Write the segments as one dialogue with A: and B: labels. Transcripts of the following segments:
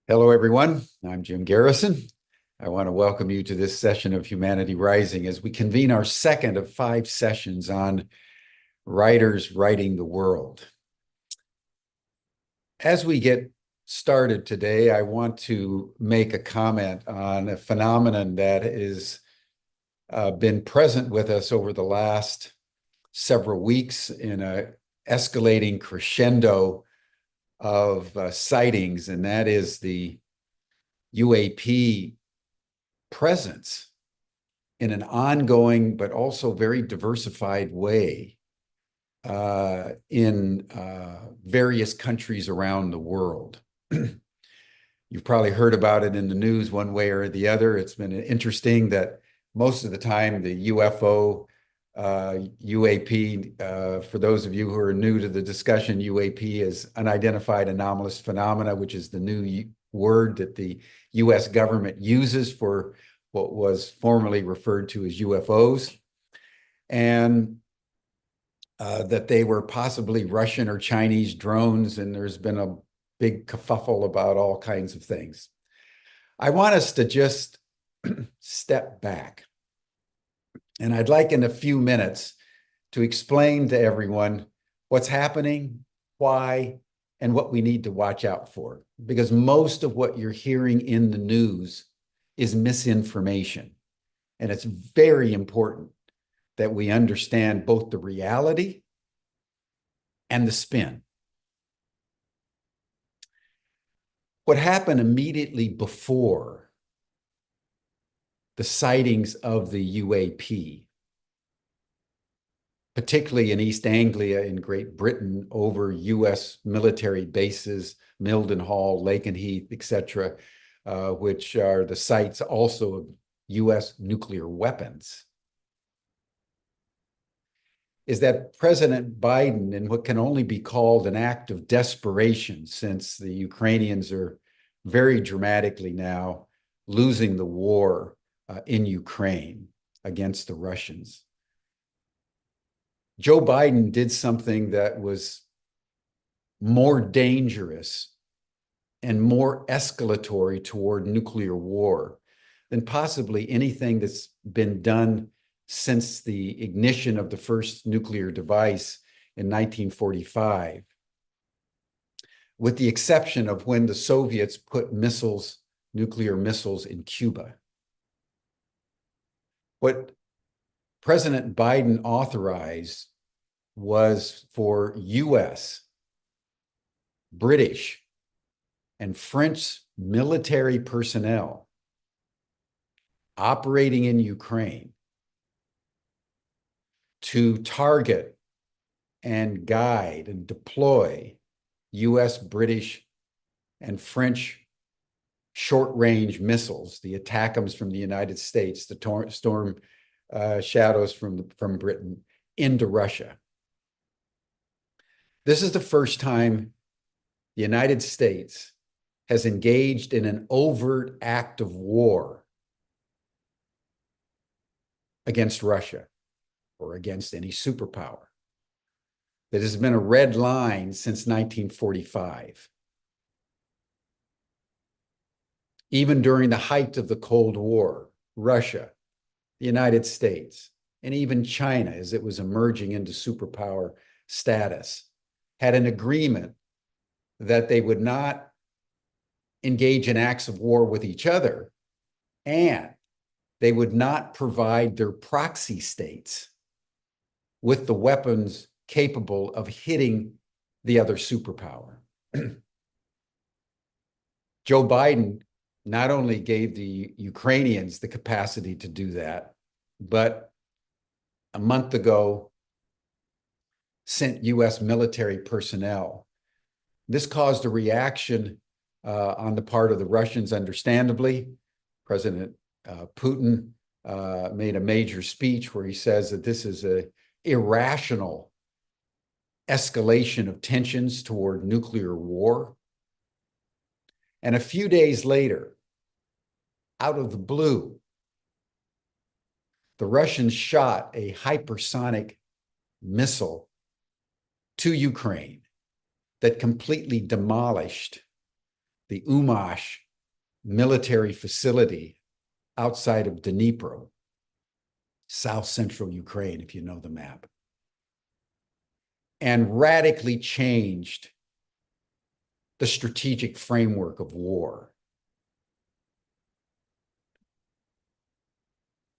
A: Hello, everyone. I'm Jim Garrison. I want to welcome you to this session of Humanity Rising as we convene our second of 5 sessions on writers writing the world. As we get started today, I want to make a comment on a phenomenon that has been present with us over the last several weeks in an escalating crescendo of sightings, and that is the UAP presence in an ongoing but also very diversified way in various countries around the world. You've probably heard about it in the news one way or the other. It's been interesting that most of the time the UFO, UAP, for those of you who are new to the discussion, UAP is unidentified anomalous phenomena, which is the new word that the US government uses for what was formerly referred to as UFOs, and that they were possibly Russian or Chinese drones, and there's been a big kerfuffle about all kinds of things. I want us to just step back, and I'd like in a few minutes to explain to everyone what's happening, why, and what we need to watch out for, because most of what you're hearing in the news is misinformation. And it's very important that we understand both the reality and the spin. What happened immediately before the sightings of the UAP, particularly in East Anglia in Great Britain over US military bases, Mildenhall, Lakenheath, etc., which are the sites also of US nuclear weapons, is that President Biden, in what can only be called an act of desperation, since the Ukrainians are very dramatically now losing the war in Ukraine against the Russians, Joe Biden did something that was more dangerous and more escalatory toward nuclear war than possibly anything that's been done since the ignition of the first nuclear device in 1945, with the exception of when the Soviets put nuclear missiles in Cuba. What President Biden authorized was for US, British, and French military personnel operating in Ukraine to target and guide and deploy US, British, and French short-range missiles, the ATACMS from the United States, the Storm Shadows from Britain, into Russia. This is the first time the United States has engaged in an overt act of war against Russia or against any superpower that has been a red line since 1945. Even during the height of the Cold War, Russia, the United States, and even China, as it was emerging into superpower status, had an agreement that they would not engage in acts of war with each other, and they would not provide their proxy states with the weapons capable of hitting the other superpower. Joe Biden not only gave the Ukrainians the capacity to do that, but a month ago sent US military personnel. This caused a reaction on the part of the Russians, understandably. President Putin made a major speech where he says that this is an irrational escalation of tensions toward nuclear war. And a few days later, out of the blue, the Russians shot a hypersonic missile to Ukraine that completely demolished the Umash military facility outside of Dnipro, south central Ukraine, if you know the map, and radically changed the strategic framework of war.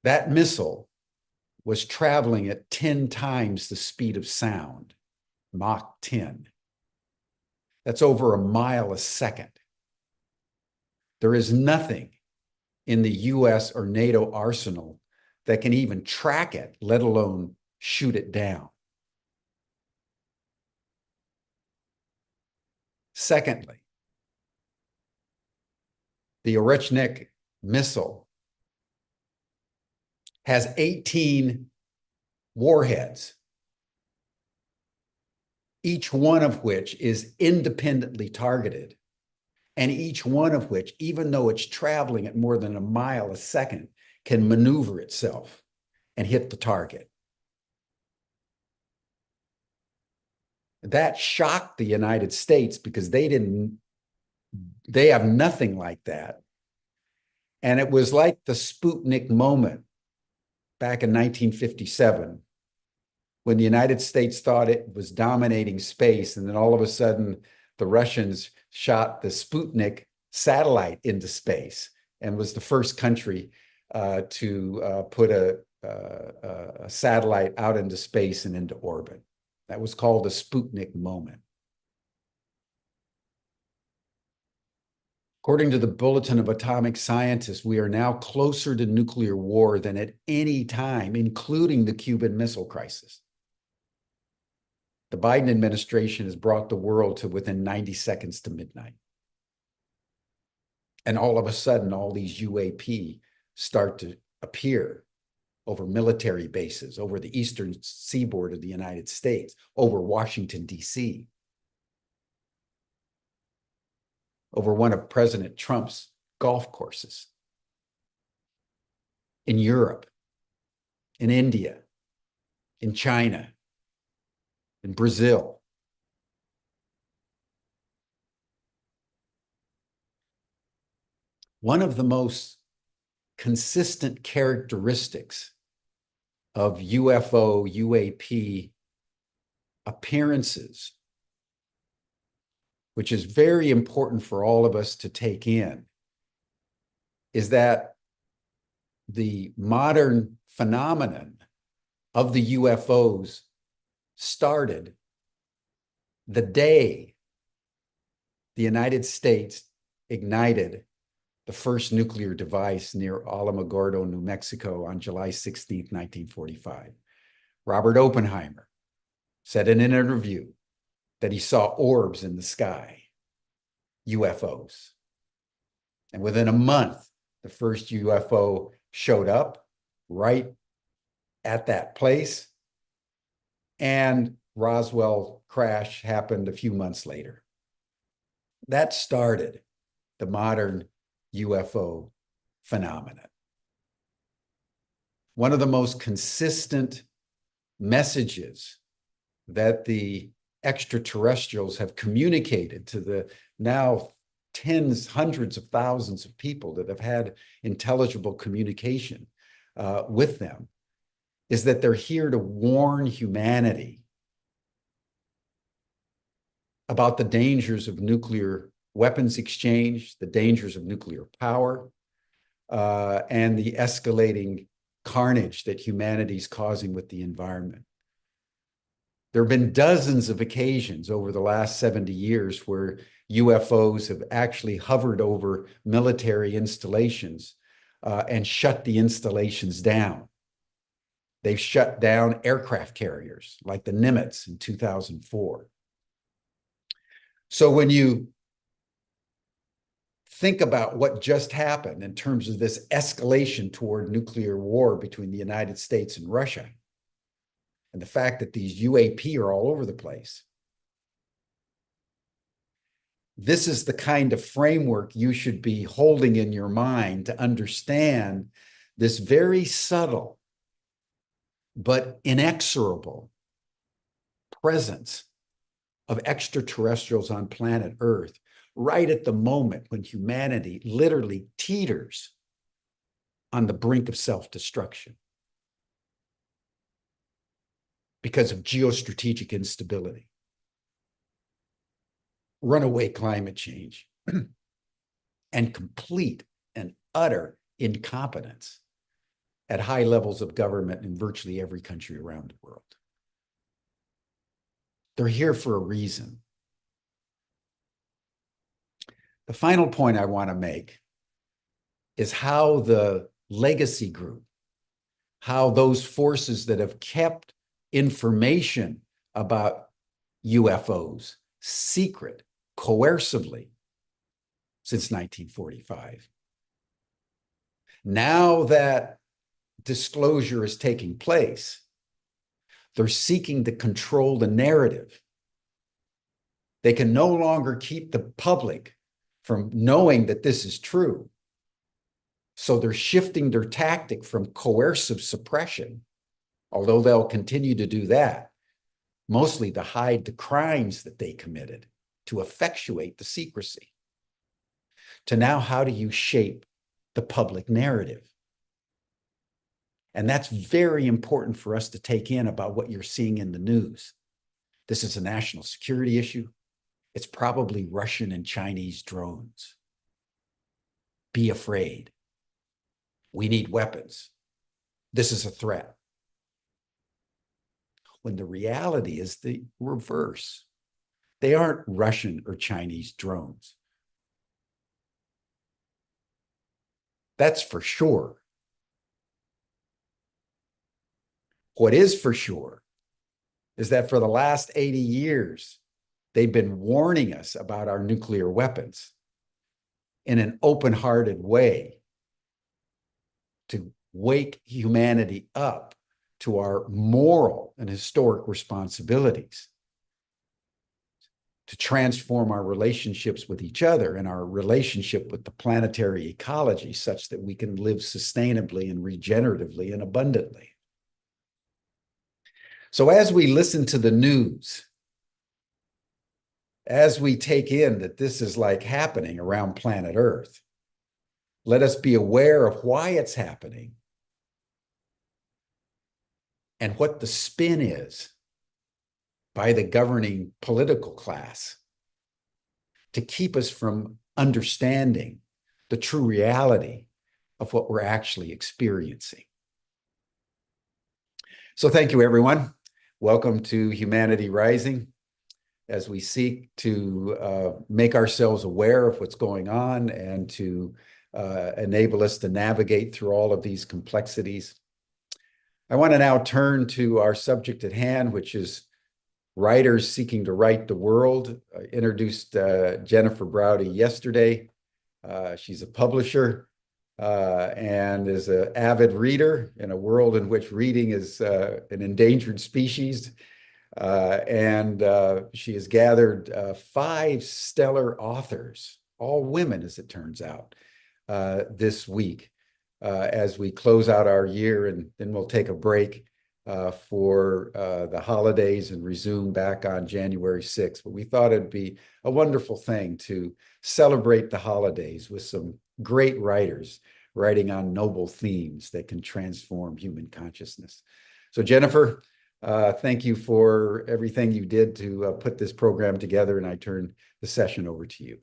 A: That missile was traveling at 10 times the speed of sound, Mach 10. That's over a mile a second. There is nothing in the US or NATO arsenal that can even track it, let alone shoot it down. Secondly, the Oreshnik missile has 18 warheads, each one of which is independently targeted, and each one of which, even though it's traveling at more than a mile a second, can maneuver itself and hit the target. That shocked the United States because they have nothing like that. And it was like the Sputnik moment back in 1957, when the United States thought it was dominating space, and then all of a sudden the Russians shot the Sputnik satellite into space and was the first country to put a satellite out into space and into orbit. That was called the Sputnik moment. According to the Bulletin of Atomic Scientists, we are now closer to nuclear war than at any time, including the Cuban Missile Crisis. The Biden administration has brought the world to within 90 seconds to midnight. And all of a sudden, all these UAP start to appear over military bases, over the eastern seaboard of the United States, over Washington, D.C., over one of President Trump's golf courses, in Europe, in India, in China, in Brazil. One of the most consistent characteristics of UFO, UAP appearances, which is very important for all of us to take in, is that the modern phenomenon of the UFOs started the day the United States ignited the first nuclear device near Alamogordo, New Mexico on July 16, 1945. Robert Oppenheimer said in an interview that he saw orbs in the sky, UFOs. And within a month, the first UFO showed up right at that place, and Roswell crash happened a few months later. That started the modern UFO phenomenon. One of the most consistent messages that the extraterrestrials have communicated to the now tens, hundreds of thousands of people that have had intelligible communication with them is that they're here to warn humanity about the dangers of nuclear weapons exchange, the dangers of nuclear power, and the escalating carnage that humanity's causing with the environment. There have been dozens of occasions over the last 70 years where UFOs have actually hovered over military installations and shut the installations down. They've shut down aircraft carriers like the Nimitz in 2004. So when you think about what just happened in terms of this escalation toward nuclear war between the United States and Russia, and the fact that these UAP are all over the place, this is the kind of framework you should be holding in your mind to understand this very subtle but inexorable presence of extraterrestrials on planet Earth, right at the moment when humanity literally teeters on the brink of self-destruction because of geostrategic instability, runaway climate change, and complete and utter incompetence at high levels of government in virtually every country around the world. They're here for a reason. The final point I want to make is how the legacy group, how those forces that have kept information about UFOs secret coercively since 1945. Now that disclosure is taking place, they're seeking to control the narrative. They can no longer keep the public from knowing that this is true. So they're shifting their tactic from coercive suppression, although they'll continue to do that, mostly to hide the crimes that they committed, to effectuate the secrecy, to now how do you shape the public narrative? And that's very important for us to take in about what you're seeing in the news. This is a national security issue. It's probably Russian and Chinese drones. Be afraid. We need weapons. This is a threat. When the reality is the reverse. They aren't Russian or Chinese drones. That's for sure. What is for sure is that for the last 80 years, they've been warning us about our nuclear weapons in an open-hearted way to wake humanity up to our moral and historic responsibilities, to transform our relationships with each other and our relationship with the planetary ecology such that we can live sustainably and regeneratively and abundantly. So as we listen to the news, as we take in that this is like happening around planet Earth, let us be aware of why it's happening and what the spin is by the governing political class to keep us from understanding the true reality of what we're actually experiencing. So thank you, everyone. Welcome to Humanity Rising, as we seek to make ourselves aware of what's going on and to enable us to navigate through all of these complexities. I want to now turn to our subject at hand, which is writers seeking to right the world. I introduced Jennifer Browdy yesterday. She's a publisher and is an avid reader in a world in which reading is an endangered species. And she has gathered 5 stellar authors, all women, as it turns out, this week as we close out our year, and then we'll take a break for the holidays and resume back on January 6th. But we thought it'd be a wonderful thing to celebrate the holidays with some great writers writing on noble themes that can transform human consciousness. So Jennifer, thank you for everything you did to put this program together, and I turn the session over to you.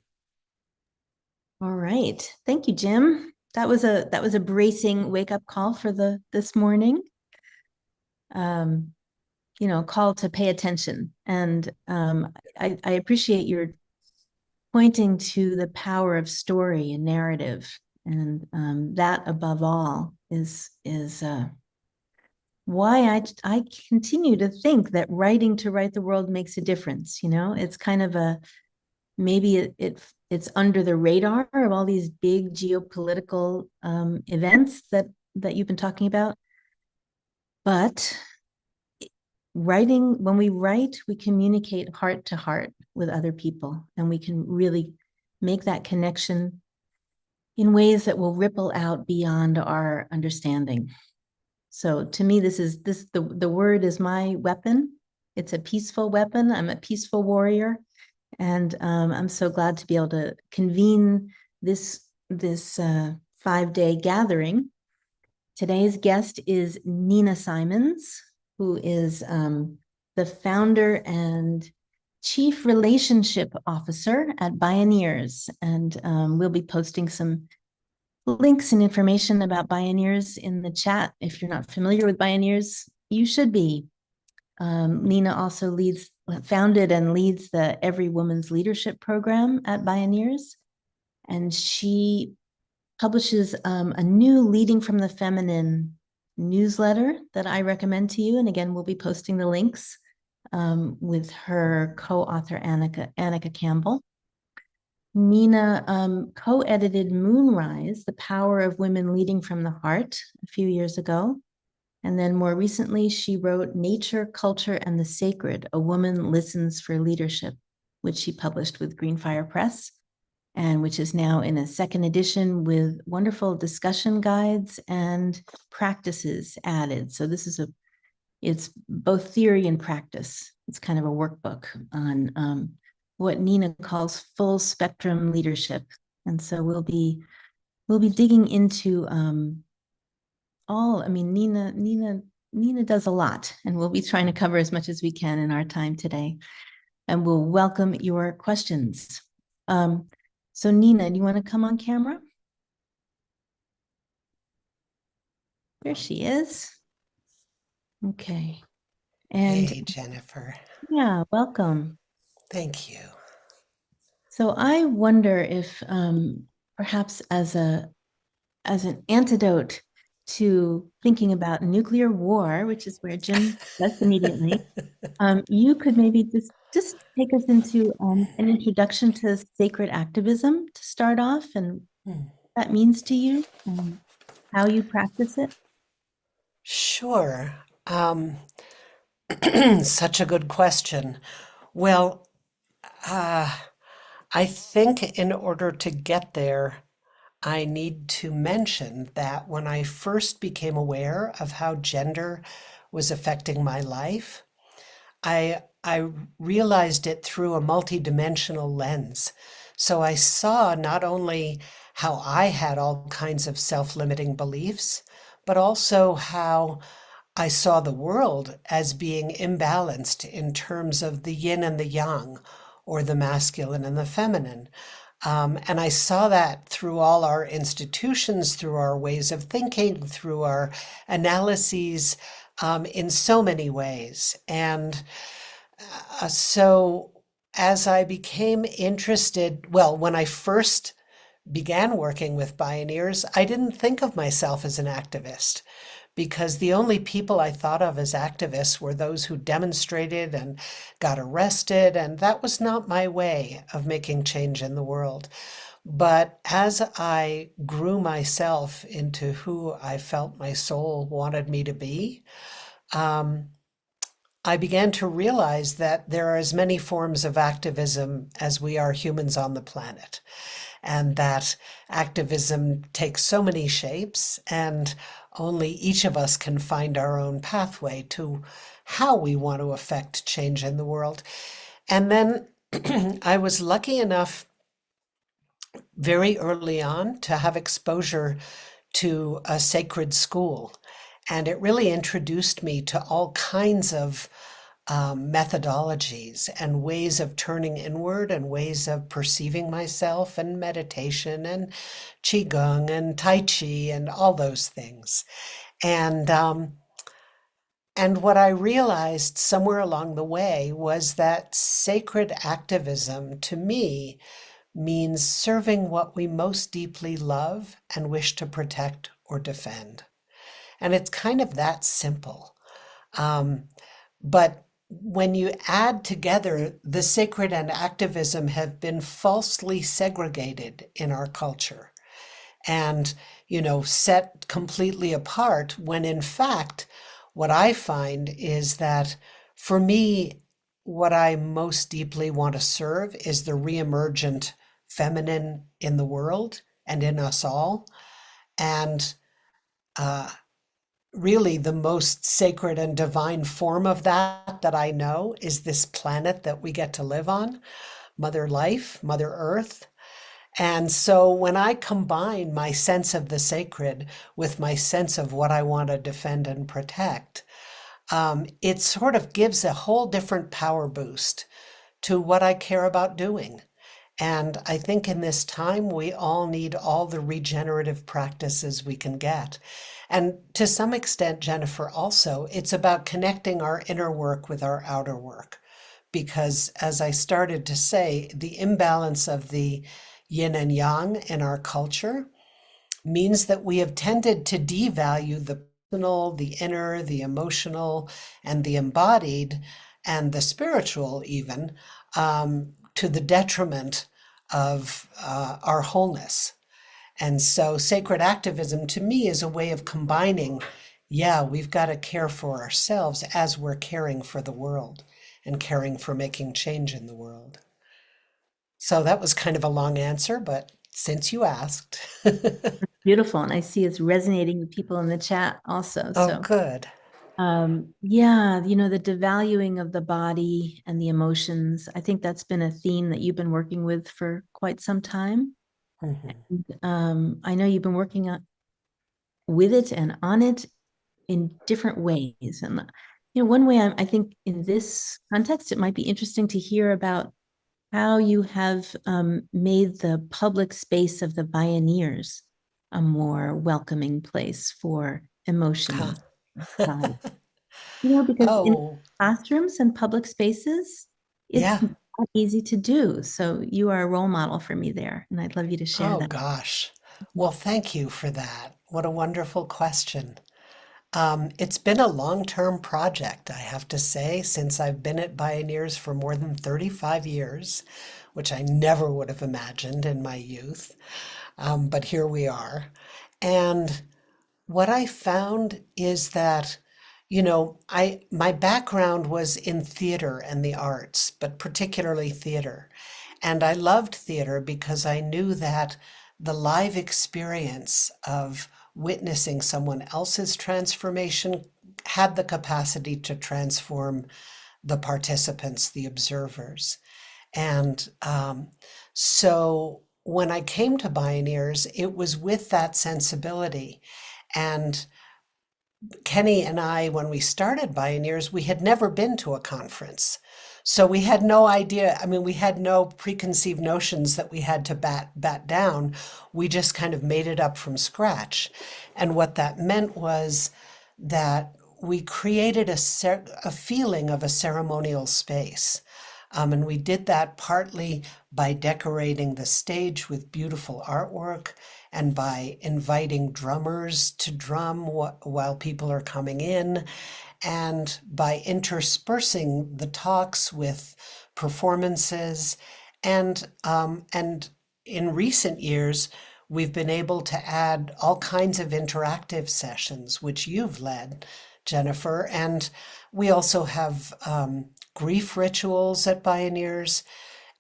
B: All right. Thank you, Jim. That was a bracing wake-up call for this morning. Call to pay attention. And I appreciate your pointing to the power of story and narrative. And that above all is why I continue to think that writing to right the world makes a difference. It's kind of maybe it's under the radar of all these big geopolitical events that you've been talking about. But when we write, we communicate heart to heart with other people, and we can really make that connection in ways that will ripple out beyond our understanding. So to me, the word is my weapon. It's a peaceful weapon. I'm a peaceful warrior. And I'm so glad to be able to convene this 5-day gathering. Today's guest is Nina Simons, who is the founder and Chief Relationship Officer at Bioneers. And we'll be posting some links and information about Bioneers in the chat. If you're not familiar with Bioneers, you should be. Nina also founded and leads the Every Woman's Leadership program at Bioneers. And she publishes a new Leading from the Feminine newsletter that I recommend to you. And again, we'll be posting the links with her co-author, Annika Campbell. Nina co-edited Moonrise, The Power of Women Leading from the Heart, a few years ago. And then more recently, she wrote Nature, Culture, and the Sacred, A Woman Listens for Leadership, which she published with Greenfire Press, and which is now in a second edition with wonderful discussion guides and practices added. So it's both theory and practice. It's kind of a workbook on what Nina calls full spectrum leadership. And so we'll be digging into Nina does a lot, and we'll be trying to cover as much as we can in our time today. And we'll welcome your questions. So Nina, do you want to come on camera? There she is. Okay. And
C: hey, Jennifer.
B: yeah, welcome.
C: Thank you.
B: So I wonder if perhaps as an antidote to thinking about nuclear war, which is where Jim left immediately, you could maybe just take us into an introduction to sacred activism to start off, and what that means to you and how you practice it.
C: Sure. Such a good question. Well, I think in order to get there, I need to mention that when I first became aware of how gender was affecting my life, I realized it through a multidimensional lens. So I saw not only how I had all kinds of self-limiting beliefs, but also how I saw the world as being imbalanced in terms of the yin and the yang, or the masculine and the feminine. And I saw that through all our institutions, through our ways of thinking, through our analyses, in so many ways. And so as I became interested, well, when I first began working with Bioneers, I didn't think of myself as an activist because the only people I thought of as activists were those who demonstrated and got arrested, and that was not my way of making change in the world. But as I grew myself into who I felt my soul wanted me to be, I began to realize that there are as many forms of activism as we are humans on the planet, and that activism takes so many shapes, and only each of us can find our own pathway to how we want to affect change in the world. And then I was lucky enough very early on to have exposure to a sacred school. And it really introduced me to all kinds of methodologies and ways of turning inward and ways of perceiving myself, and meditation and qigong and tai chi and all those things. And what I realized somewhere along the way was that sacred activism to me means serving what we most deeply love and wish to protect or defend. And it's kind of that simple. But when you add together, the sacred and activism have been falsely segregated in our culture and, set completely apart, when in fact, what I find is that for me, what I most deeply want to serve is the reemergent feminine in the world and in us all. And really the most sacred and divine form of that I know is this planet that we get to live on. Mother Life, Mother Earth. And so when I combine my sense of the sacred with my sense of what I want to defend and protect, it sort of gives a whole different power boost to what I care about doing. And I think in this time, we all need all the regenerative practices we can get. And to some extent, Jennifer, also, it's about connecting our inner work with our outer work. Because as I started to say, the imbalance of the yin and yang in our culture means that we have tended to devalue the personal, the inner, the emotional, and the embodied, and the spiritual even, to the detriment of our wholeness. And so sacred activism to me is a way of combining, yeah, we've got to care for ourselves as we're caring for the world and caring for making change in the world. So that was kind of a long answer, but since you asked.
B: Beautiful. And I see it's resonating with people in the chat also.
C: Oh,
B: So,
C: good.
B: yeah, the devaluing of the body and the emotions, I think that's been a theme that you've been working with for quite some time.
C: Mhm.
B: I know you've been working with it and on it in different ways. And, one way I think in this context, it might be interesting to hear about how you have made the public space of the Bioneers a more welcoming place for
C: Huh.
B: emotions. Body. Because in
C: Oh,
B: classrooms and public spaces, it's
C: yeah.
B: not easy to do. So you are a role model for me there, and I'd love you to share
C: Oh,
B: that.
C: gosh. Well, thank you for that. What a wonderful question. It's been a long-term project, I have to say, since I've been at Bioneers for more than 35 years, which I never would have imagined in my youth. But here we are. And what I found is that, my background was in theater and the arts, but particularly theater. And I loved theater because I knew that the live experience of witnessing someone else's transformation had the capacity to transform the participants, the observers. And so when I came to Bioneers, it was with that sensibility. And Kenny and I, when we started Bioneers, we had never been to a conference. So we had no idea. I mean, we had no preconceived notions that we had to bat down. We just kind of made it up from scratch. And what that meant was that we created a feeling of a ceremonial space. And we did that partly by decorating the stage with beautiful artwork and by inviting drummers to drum while people are coming in, and by interspersing the talks with performances. And in recent years, we've been able to add all kinds of interactive sessions, which you've led, Jennifer. And we also have grief rituals at Bioneers.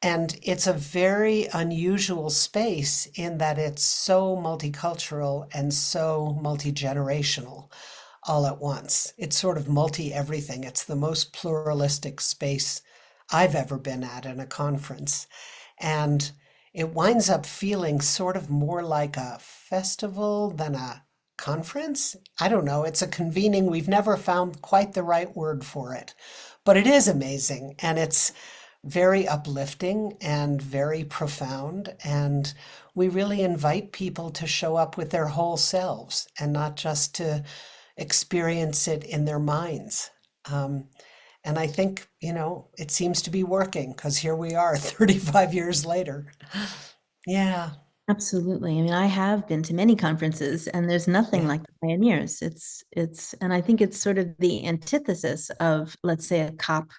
C: And it's a very unusual space in that it's so multicultural and so multi-generational all at once. It's sort of multi-everything. It's the most pluralistic space I've ever been at in a conference. And it winds up feeling sort of more like a festival than a conference. I don't know. It's a convening. We've never found quite the right word for it, but it is amazing. And it's very uplifting and very profound. And we really invite people to show up with their whole selves and not just to experience it in their minds. And I think, it seems to be working because here we are 35 years later. Yeah,
B: Absolutely. I mean, I have been to many conferences, and there's nothing
C: yeah.
B: like the Pioneers. And I think it's sort of the antithesis of, let's say, a COP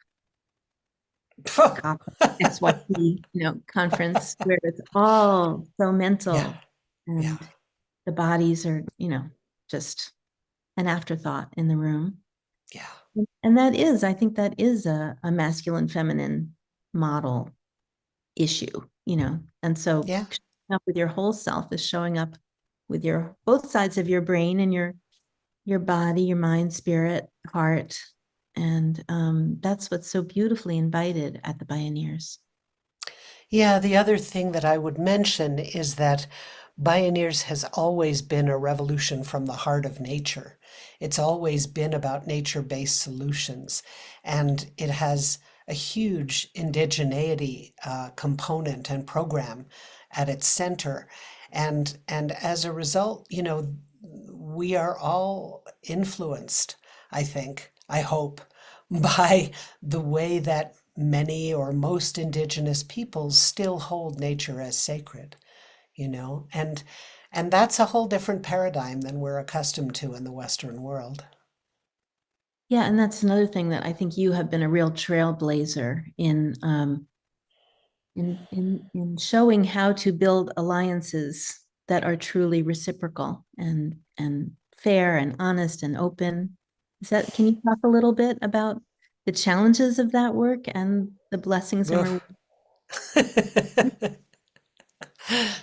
B: XYZ, conference where it's all so
C: Yeah,
B: mental
C: yeah,
B: and the bodies are, just an afterthought in the room.
C: yeah,
B: And I think that is a masculine feminine model issue, and so
C: yeah.
B: showing up with your whole self is showing up with your both sides of your brain and your body, your mind, spirit, heart. And that's what's so beautifully invited at the Bioneers.
C: Yeah, the other thing that I would mention is that Bioneers has always been a revolution from the heart of nature. It's always been about nature-based solutions, and it has a huge indigeneity component and program at its center. And as a result, we are all influenced, I think, I hope, by the way that many or most indigenous peoples still hold nature as sacred, and that's a whole different paradigm than we're accustomed to in the Western world.
B: Yeah, and that's another thing that I think you have been a real trailblazer in showing how to build alliances that are truly reciprocal and fair and honest and open. Can you talk a little bit about the challenges of that work and the blessings and rewards?
C: Oof.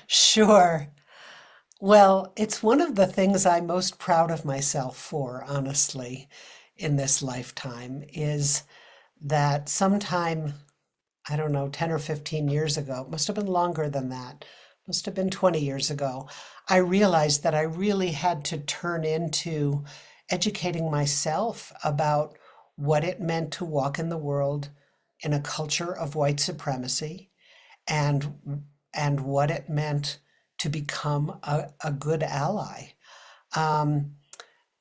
C: Sure. Well, it's one of the things I'm most proud of myself for, honestly, in this lifetime, is that sometime, I don't know, 10 or 15 years ago, it must have been longer than that, must have been 20 years ago, I realized that I really had to turn into educating myself about what it meant to walk in the world in a culture of white supremacy, and what it meant to become a good ally. Um,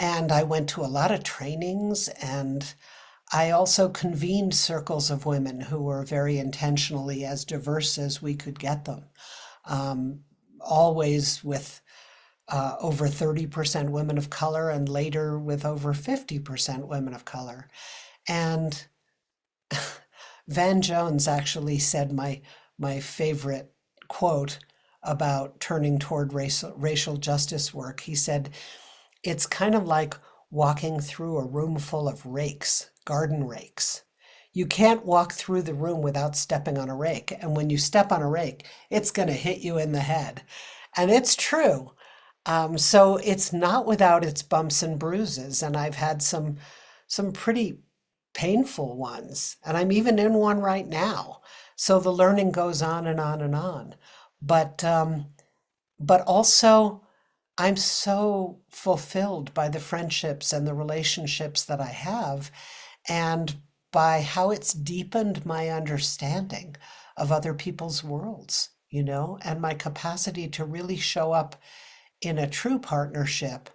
C: and I went to a lot of trainings, and I also convened circles of women who were very intentionally as diverse as we could get them, um, always with over 30% women of color, and later with over 50% women of color. And Van Jones actually said my favorite quote about turning toward racial justice work. He said, it's kind of like walking through a room full of rakes, garden rakes. You can't walk through the room without stepping on a rake. And when you step on a rake, it's going to hit you in the head. And it's true. So it's not without its bumps and bruises. And I've had some pretty painful ones. And I'm even in one right now. So the learning goes on and on and on. But also, I'm so fulfilled by the friendships and the relationships that I have, and by how it's deepened my understanding of other people's worlds, and my capacity to really show up in a true partnership.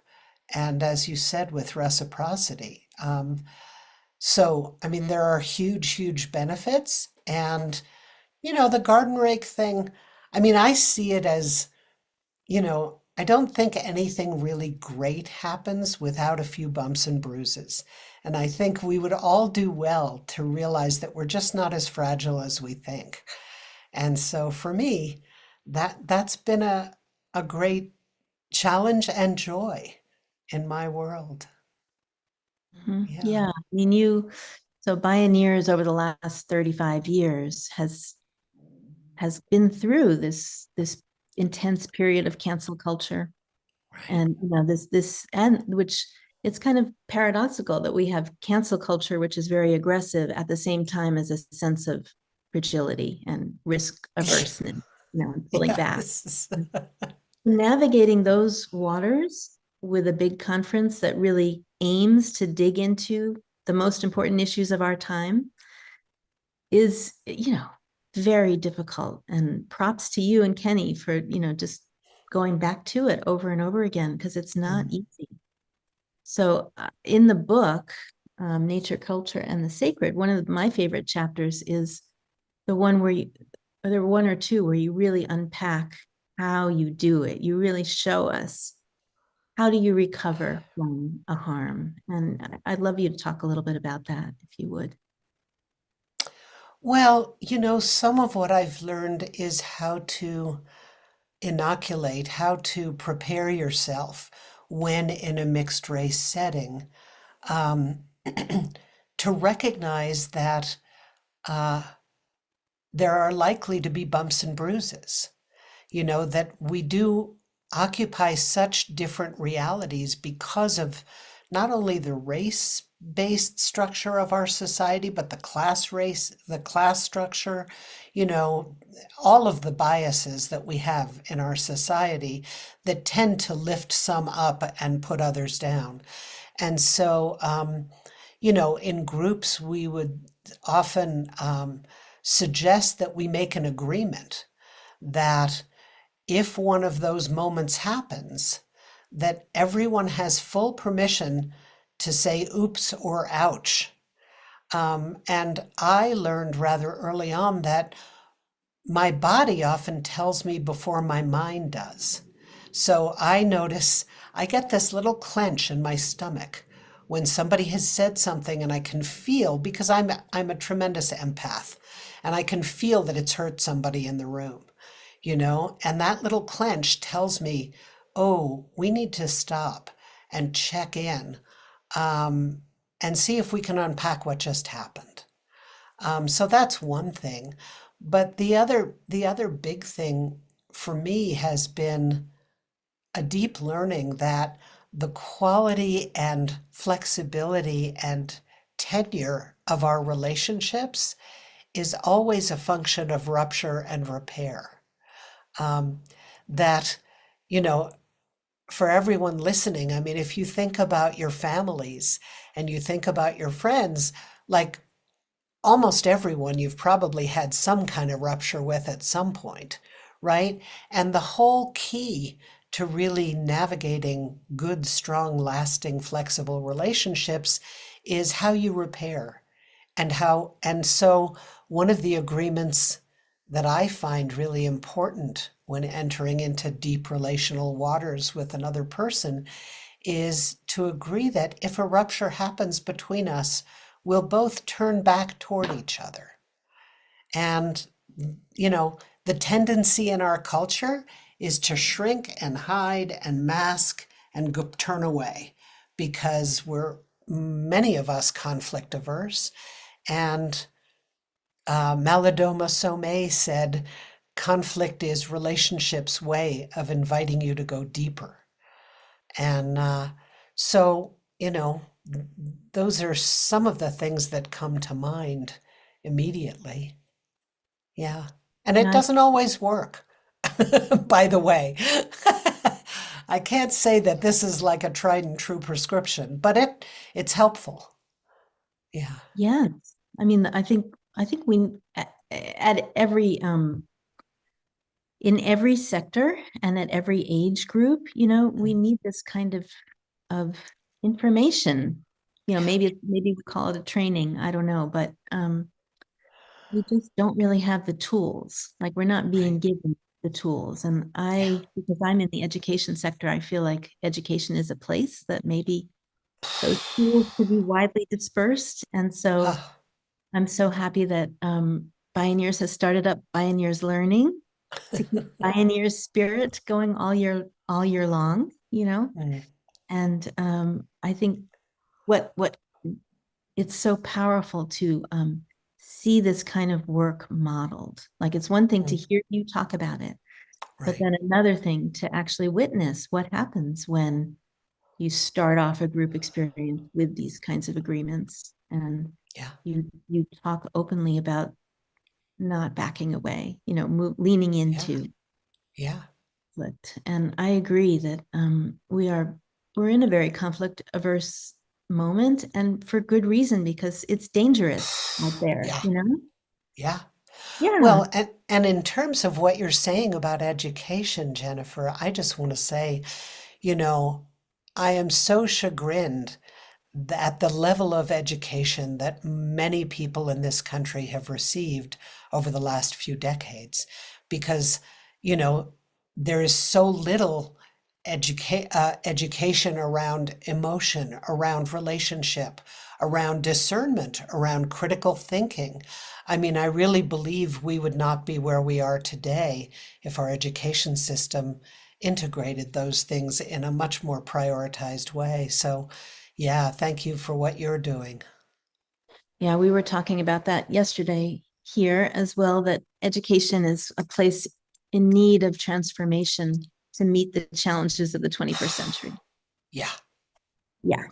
C: And as you said, with reciprocity. So, I mean, there are huge, huge benefits. And, the garden rake thing, I mean, I see it as, I don't think anything really great happens without a few bumps and bruises. And I think we would all do well to realize that we're just not as fragile as we think. And so for me, that's been a great challenge and joy in my world. Yeah.
B: Yeah, I mean, so Bioneers over the last 35 years has been through this intense period of cancel culture.
C: Right.
B: And this and which it's kind of paradoxical that we have cancel culture, which is very aggressive, at the same time as a sense of fragility and risk averseness, and pulling back.
C: Yes.
B: Navigating those waters with a big conference that really aims to dig into the most important issues of our time is, very difficult. And props to you and Kenny for, just going back to it over and over again, because it's not easy. So in the book, Nature, Culture, and the Sacred, one of my favorite chapters is the one where there are one or two where you really unpack how you do it. You really show us how do you recover from a harm. And I'd love you to talk a little bit about that, if you would.
C: Well, some of what I've learned is how to inoculate, how to prepare yourself when in a mixed race setting, um, to recognize that there are likely to be bumps and bruises, that we do occupy such different realities because of not only the race based structure of our society, but the class structure, you know, all of the biases that we have in our society that tend to lift some up and put others down. And so, you know, in groups, we would often suggest that we make an agreement that if one of those moments happens, that everyone has full permission to say oops or ouch. And I learned rather early on that my body often tells me before my mind does. So I notice I get this little clench in my stomach when somebody has said something, and I can feel, because I'm a tremendous empath, and I can feel that it's hurt somebody in the room, you know, and that little clench tells me, oh, we need to stop and check in, and see if we can unpack what just happened. So that's one thing. But the other big thing for me has been a deep learning that the quality and flexibility and tenure of our relationships is always a function of rupture and repair. Um, that, you know, for everyone listening, I mean, if you think about your families and you think about your friends, like almost everyone you've probably had some kind of rupture with at some point, right? And the whole key to really navigating good, strong, lasting, flexible relationships is how you repair and so one of the agreements that I find really important when entering into deep relational waters with another person is to agree that if a rupture happens between us, we'll both turn back toward each other. And, you know, the tendency in our culture is to shrink and hide and mask and turn away because many of us conflict averse. And Malidoma Somé said, conflict is relationships' way of inviting you to go deeper. And so, you know, those are some of the things that come to mind immediately. Yeah. And it
B: Yeah,
C: doesn't always work, by the way. I can't say that this is like a tried and true prescription, but it's helpful. Yeah.
B: yes. I mean, I think we at every in every sector and at every age group, you know, we need this kind of information. You know, maybe we call it a training, I don't know, but we just don't really have the tools. Like we're not being
C: Right.
B: given the tools. And
C: Yeah.
B: because I'm in the education sector, I feel like education is a place that maybe those tools could be widely dispersed. And so
C: Oh,
B: I'm so happy that Bioneers has started up Bioneers Learning to keep Bioneers spirit going all year long, you know.
C: mm,
B: And I think what it's so powerful to see this kind of work modeled. Like it's one thing to
C: mm,
B: hear you talk about it, but
C: right.
B: then another thing to actually witness what happens when you start off a group experience with these kinds of agreements and
C: Yeah.
B: you talk openly about not backing away, you know, leaning
C: Yeah.
B: into
C: Yeah.
B: conflict. And I agree that we're in a very conflict averse moment, and for good reason, because it's dangerous out there,
C: Yeah.
B: you know?
C: Yeah.
B: Yeah.
C: Well, and in terms of what you're saying about education, Jennifer, I just want to say, you know, I am so chagrined at the level of education that many people in this country have received over the last few decades because, you know, there is so little education around emotion, around relationship, around discernment, around critical thinking. I mean, I really believe we would not be where we are today if our education system integrated those things in a much more prioritized way. So, yeah, thank you for what you're doing.
B: Yeah, we were talking about that yesterday here as well, that education is a place in need of transformation to meet the challenges of the 21st century.
C: Yeah,
B: Yeah.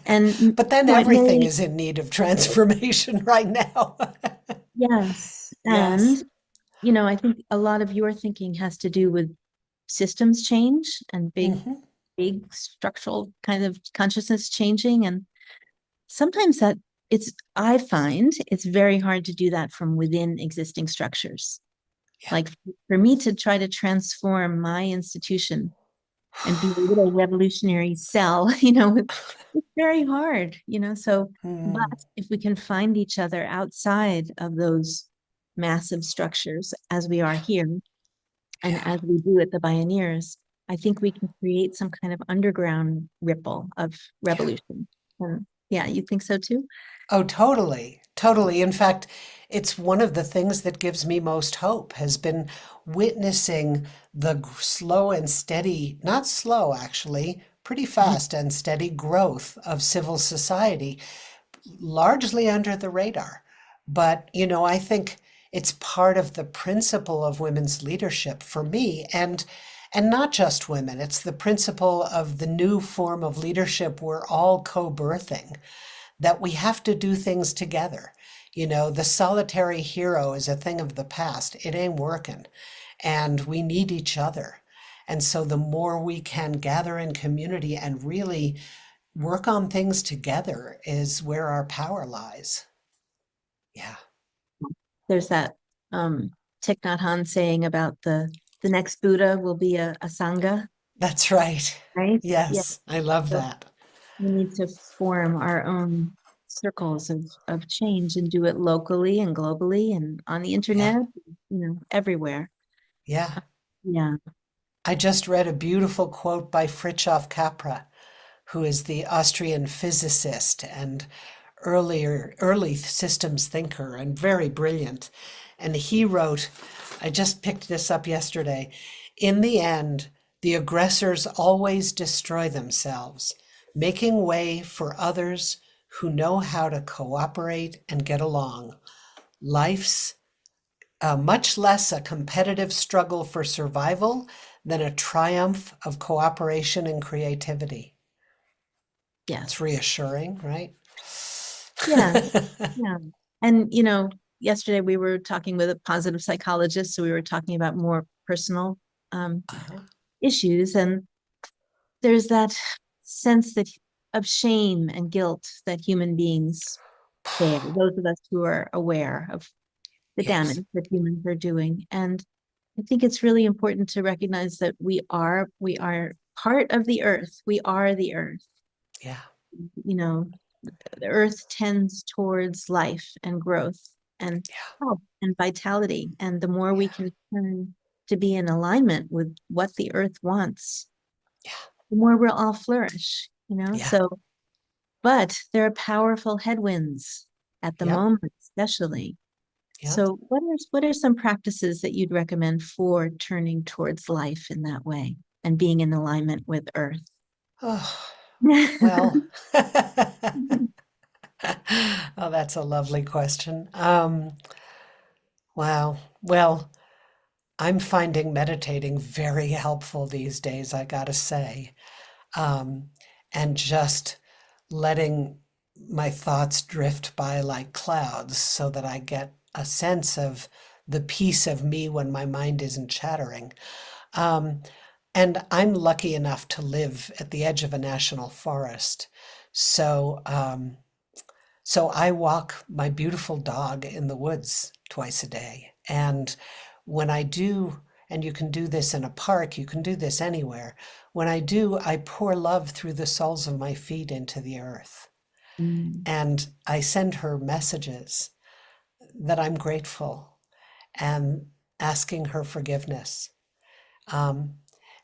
B: And
C: But then
B: what
C: everything
B: may,
C: is in need of transformation right now.
B: yes. And,
C: Yes.
B: I think a lot of your thinking has to do with systems change and
C: Hmm.
B: big structural kind of consciousness changing. And sometimes I find it's very hard to do that from within existing structures.
C: Yeah.
B: Like for me to try to transform my institution and be a little revolutionary cell, it's very hard, so, but
C: Mm,
B: if we can find each other outside of those massive structures as we are here and
C: yeah.
B: as we do at the Bioneers, I think we can create some kind of underground ripple of
C: Yeah.
B: revolution. And yeah, you think so too?
C: Oh, totally. Totally. In fact, it's one of the things that gives me most hope has been witnessing the slow and steady, not slow actually, pretty fast and steady growth of civil society, largely under the radar. But, I think it's part of the principle of women's leadership for me and not just women. It's the principle of the new form of leadership we're all co-birthing, that we have to do things together. The solitary hero is a thing of the past. It ain't working. And we need each other. And so the more we can gather in community and really work on things together is where our power lies. Yeah,
B: There's that Thich Nhat Hanh saying about the next Buddha will be a Sangha,
C: that's right.
B: right? Yeah.
C: Yes, I love
B: So
C: that.
B: we need to form our own circles of change and do it locally and globally and on the
C: Yeah,
B: internet, everywhere.
C: yeah.
B: Yeah.
C: I just read a beautiful quote by Fritjof Capra, who is the Austrian physicist and early systems thinker and very brilliant. And he wrote, I just picked this up yesterday, in the end, the aggressors always destroy themselves, making way for others who know how to cooperate and get along. Life's much less a competitive struggle for survival than a triumph of cooperation and creativity. It's
B: Yes.
C: reassuring, right?
B: Yeah. Yeah. And, yesterday we were talking with a positive psychologist, so we were talking about more personal um,
C: Uh-huh.
B: issues. And there's that sense of shame and guilt that human beings bear, those of us who are aware of the
C: Yes.
B: damage that humans are doing. And I think it's really important to recognize that we are part of the earth. We are the earth.
C: Yeah.
B: You know, the earth tends towards life and growth and
C: Yeah.
B: health and vitality. And the more we
C: Yeah.
B: can turn to be in alignment with what the earth wants,
C: Yeah.
B: the more we'll all flourish,
C: Yeah.
B: So, but there are powerful headwinds at the
C: Yep.
B: moment, especially.
C: Yep.
B: So what are some practices that you'd recommend for turning towards life in that way and being in alignment with Earth?
C: Oh, well, oh, that's a lovely question. Wow. Well, I'm finding meditating very helpful these days, I gotta say. Um, and just letting my thoughts drift by like clouds so that I get a sense of the peace of me when my mind isn't chattering. Um, and I'm lucky enough to live at the edge of a national forest. So, so I walk my beautiful dog in the woods twice a day. And when I do, and you can do this in a park, you can do this anywhere. When I do, I pour love through the soles of my feet into the earth.
B: Mm,
C: And I send her messages that I'm grateful and asking her forgiveness. Um,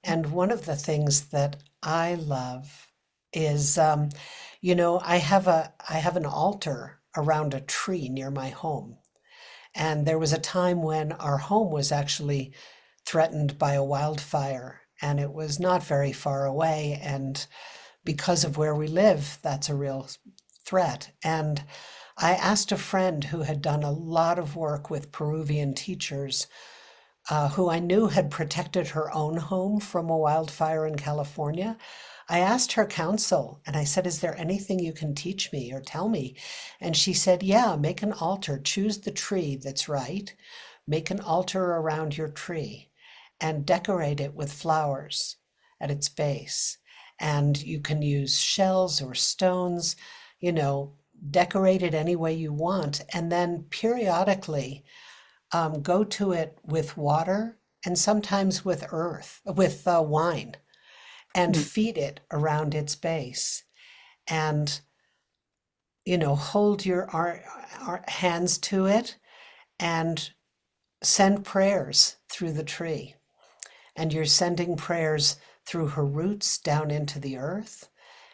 C: and one of the things that I love is, I have an altar around a tree near my home. And there was a time when our home was actually threatened by a wildfire, and it was not very far away. And because of where we live, that's a real threat. And I asked a friend who had done a lot of work with Peruvian teachers who I knew had protected her own home from a wildfire in California. I asked her counsel and I said, "Is there anything you can teach me or tell me?" And she said, "Yeah, make an altar, choose the tree that's right, make an altar around your tree and decorate it with flowers at its base. And you can use shells or stones, you know, decorate it any way you want. And then periodically go to it with water and sometimes with wine, and
B: Mm.
C: feed it around its base. And, you know, hold our hands to it and send prayers through the tree. And you're sending prayers through her roots down into the earth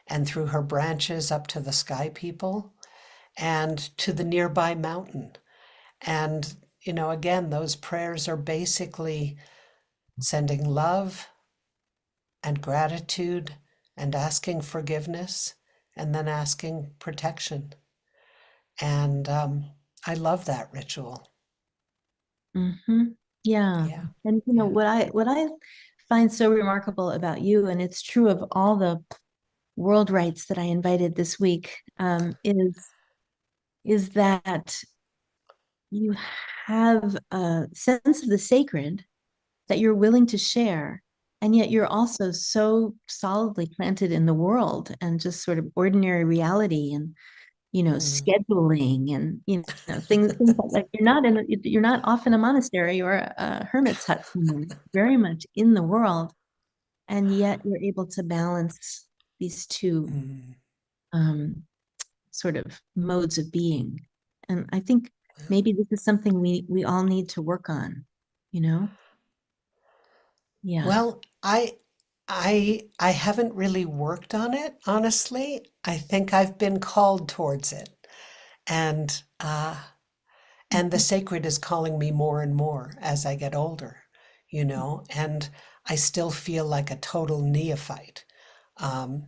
C: and through her branches up to the sky people and to the nearby mountain. And, you know, again, those prayers are basically sending love and gratitude and asking forgiveness and then asking protection. And I love that ritual.
B: Hmm. Yeah.
C: Yeah,
B: And
C: yeah.
B: what I find so remarkable about you, and it's true of all the world rights that I invited this week, is that you have a sense of the sacred that you're willing to share, and yet you're also so solidly planted in the world and just sort of ordinary reality and
C: Mm.
B: scheduling and things like you're not off in a monastery or a hermit's hut somewhere, very much in the world, and yet you're able to balance these two
C: Mm.
B: um, sort of modes of being. And I think maybe this is something we all need to work on, you know? Yeah.
C: Well, I haven't really worked on it, honestly. I think I've been called towards it. And and the
B: Mhm.
C: sacred is calling me more and more as I get older, you know, and I still feel like a total neophyte. Um,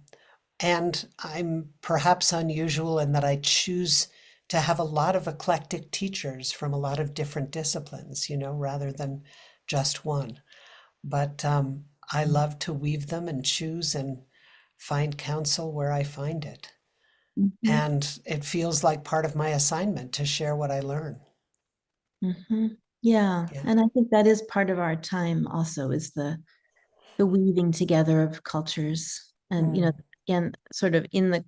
C: and I'm perhaps unusual in that I choose to have a lot of eclectic teachers from a lot of different disciplines, you know, rather than just one. But I love to weave them and choose and find counsel where I find it.
B: Mhm.
C: And it feels like part of my assignment to share what I learn.
B: Mhm. Yeah,
C: Yeah.
B: and I think that is part of our time also, is the weaving together of cultures. And
C: Mm.
B: again, sort of in the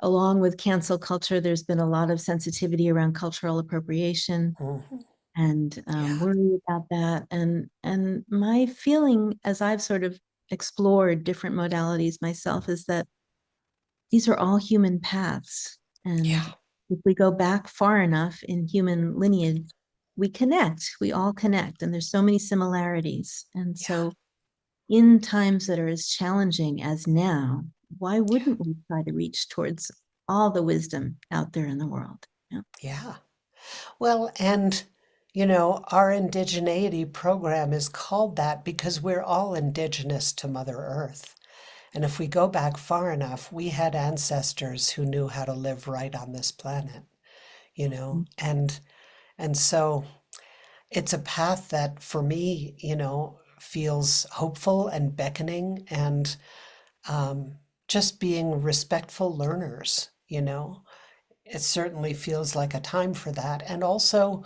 B: along with cancel culture, there's been a lot of sensitivity around cultural appropriation
C: Mhm.
B: and
C: Yeah.
B: worry about that. And my feeling, as I've sort of explored different modalities myself, is that these are all human paths.
C: Yeah.
B: And if we go back far enough in human lineage, we connect, we all connect, and there's so many similarities. And
C: Yeah.
B: so, in times that are as challenging as now, why
C: Yeah.
B: wouldn't we try to reach towards all the wisdom out there in the world? Yeah.
C: Yeah. Well, and you know, our indigeneity program is called that because we're all indigenous to Mother Earth. And if we go back far enough, we had ancestors who knew how to live right on this planet, you know. And so it's a path that for me, you know, feels hopeful and beckoning and um, just being respectful learners, you know. It certainly feels like a time for that. And also,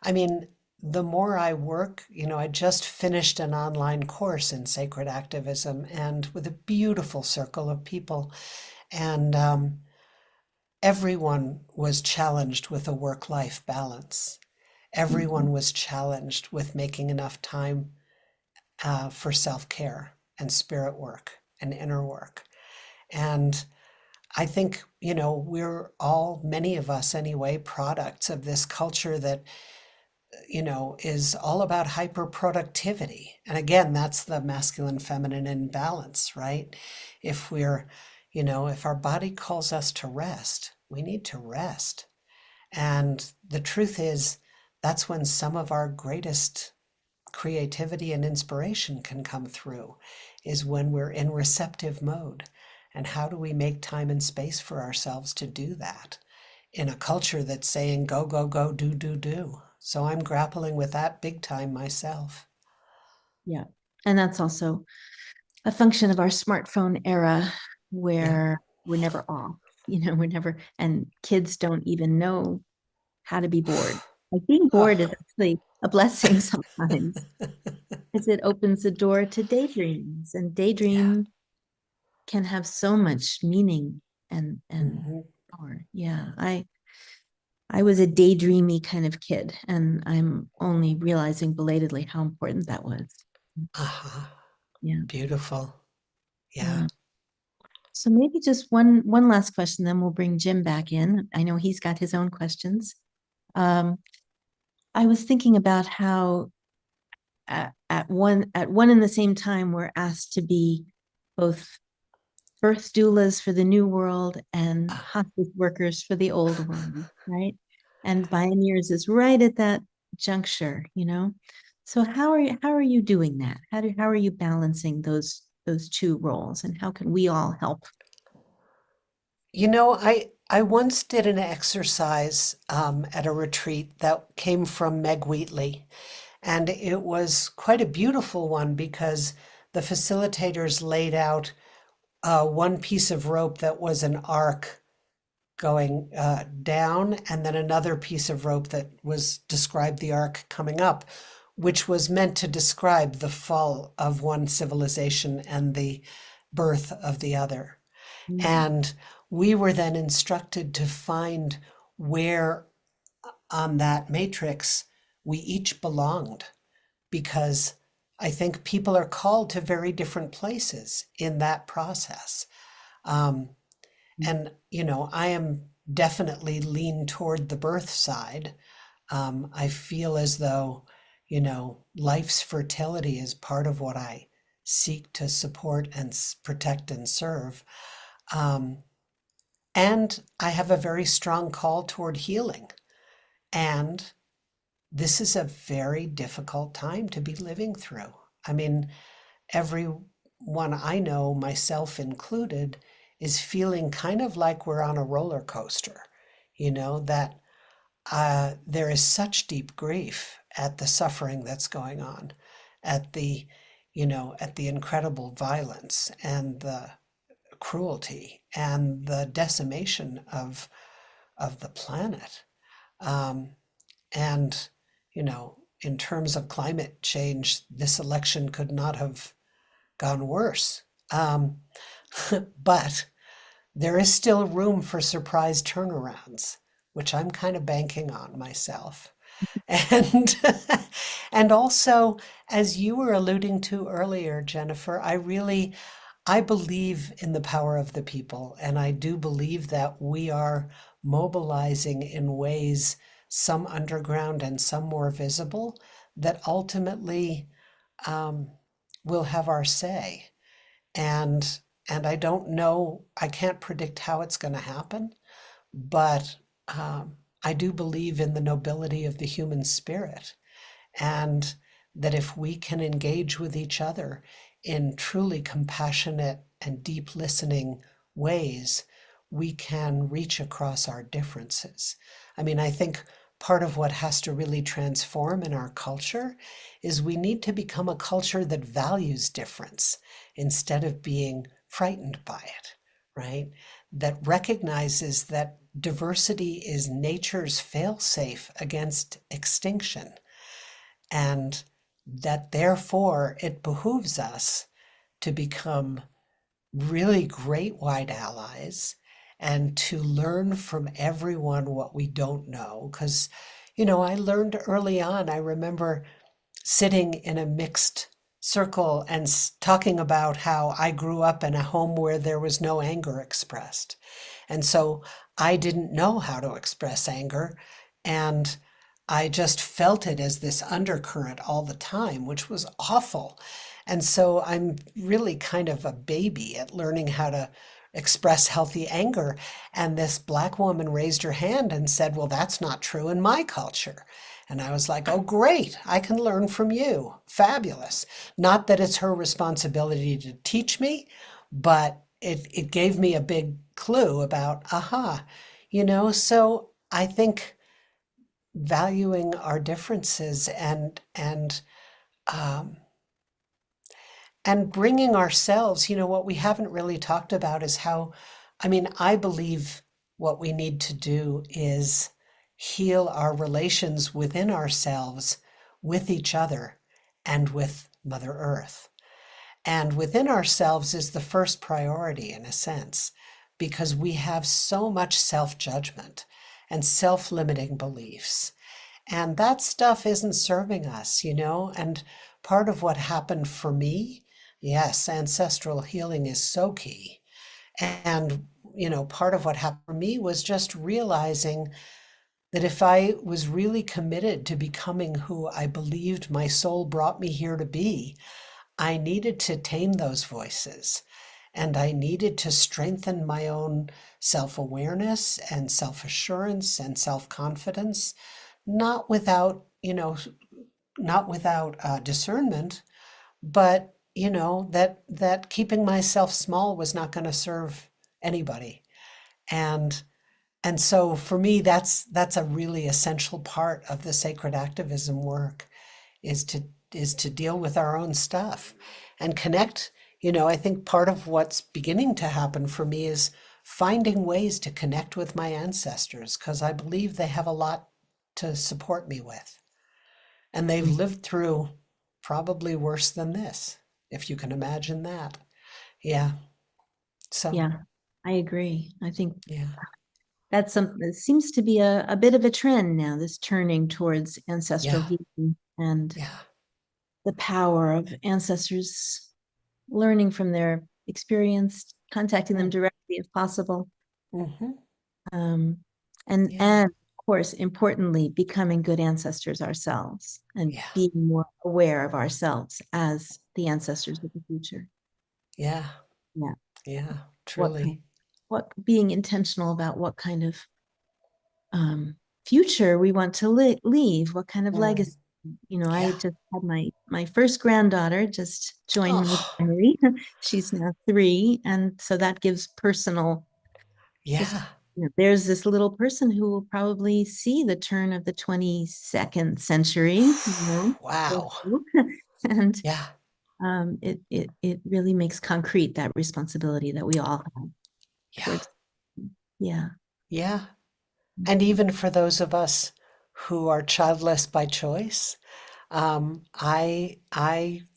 C: I mean, the more I work, you know, I just finished an online course in sacred activism and with a beautiful circle of people. And everyone was challenged with a work-life balance.
B: Mhm.
C: Everyone was challenged with making enough time for self-care and spirit work and inner work. And I think, you know, we're all, many of us anyway, products of this culture that, you know, is all about hyper productivity. And again, that's the masculine feminine imbalance, right? If we're, you know, if our body calls us to rest, we need to rest. And the truth is, that's when some of our greatest creativity and inspiration can come through, is when we're in receptive mode. And how do we make time and space for ourselves to do that in a culture that's saying go, go, go, do, do, do? So I'm grappling with that big time myself.
B: Yeah. And that's also a function of our smartphone era
C: Yeah.
B: where we're never off, we're never, and kids don't even know how to be bored. Like being bored is
C: Oh.
B: actually a blessing sometimes, because it opens the door to daydreams, and
C: Yeah.
B: daydream can have so much meaning and
C: Mhm.
B: power. Yeah, I was a daydreamy kind of kid, and I'm only realizing belatedly how important that was.
C: Uh-huh.
B: Yeah,
C: Beautiful. Yeah.
B: yeah. So maybe just one last question, then we'll bring Jim back in. I know he's got his own questions. Um, I was thinking about how at one and the same time we're asked to be both birth doulas for the new world and
C: Uh,
B: hospice workers for the old world, right? And Bioneers is right at that juncture. So how are you doing that? How are you balancing those two roles, and how can we all help?
C: I once did an exercise at a retreat that came from Meg Wheatley, and it was quite a beautiful one because the facilitators laid out one piece of rope that was an arc going down, and then another piece of rope that was described the arc coming up, which was meant to describe the fall of one civilization and the birth of the other.
B: Mm.
C: And we were then instructed to find where on that matrix we each belonged, because I think people are called to very different places in that process. Um, and I am definitely lean toward the birth side. I feel as though, life's fertility is part of what I seek to support and protect and serve. Um, and I have a very strong call toward healing. And this is a very difficult time to be living through. I mean, everyone I know, myself included, is feeling kind of like we're on a roller coaster, that there is such deep grief at the suffering that's going on, at the incredible violence and the cruelty and the decimation of the planet. Um, and, in terms of climate change, this election could not have gone worse. Um, but there is still room for surprise turnarounds, which I'm kind of banking on myself. And and also, as you were alluding to earlier, Jennifer, I believe in the power of the people, and I do believe that we are mobilizing in ways, some underground and some more visible, that ultimately um, will have our say. And and I don't know, I can't predict how it's going to happen, but I do believe in the nobility of the human spirit, and that if we can engage with each other in truly compassionate and deep listening ways, we can reach across our differences. I mean, I think part of what has to really transform in our culture is we need to become a culture that values difference instead of being frightened by it, right? That recognizes that diversity is nature's fail-safe against extinction, and that therefore it behooves us to become really great white allies and to learn from everyone what we don't know. Because, I learned early on, I remember sitting in a mixed circle and talking about how I grew up in a home where there was no anger expressed. And so I didn't know how to express anger. And I just felt it as this undercurrent all the time, which was awful. And so I'm really kind of a baby at learning how to express healthy anger. And this Black woman raised her hand and said, "Well, that's not true in my culture." And I was like, "Oh, great. I can learn from you. Fabulous." Not that it's her responsibility to teach me, but it gave me a big clue about, aha, so I think valuing our differences um, and bringing ourselves, what we haven't really talked about is how, I believe what we need to do is heal our relations within ourselves, with each other, and with Mother Earth. And within ourselves is the first priority, in a sense, because we have so much self-judgment and self-limiting beliefs. And that stuff isn't serving us, And part of what happened for me, yes, ancestral healing is so key. And, part of what happened for me was just realizing that if I was really committed to becoming who I believed my soul brought me here to be, I needed to tame those voices, and I needed to strengthen my own self-awareness and self-assurance and self-confidence, not without, discernment, but that keeping myself small was not going to serve anybody. And so for me, that's a really essential part of the sacred activism work, is to deal with our own stuff and connect. I think part of what's beginning to happen for me is finding ways to connect with my ancestors, because I believe they have a lot to support me with. And they've lived through probably worse than this, if you can imagine that. Yeah. So,
B: Yeah, I agree. I think
C: yeah.
B: that's something that seems to be a bit of a trend now, this turning towards ancestral
C: Yeah.
B: healing and
C: Yeah.
B: the power of ancestors learning from their experience, contacting them directly if possible.
C: Mm-hmm.
B: And of course, importantly, becoming good ancestors ourselves and being more aware of ourselves as the ancestors of the future.
C: Yeah.
B: Yeah.
C: Yeah. Truly.
B: What being intentional about what kind of future we want to leave, what kind of legacy. I just had my first granddaughter just join the family. She's now 3, and so that gives personal. Just, there's this little person who will probably see the turn of the 22nd century.
C: Wow.
B: And it really makes concrete that responsibility that we all have towards. Yeah.
C: And even for those of us who are childless by choice, I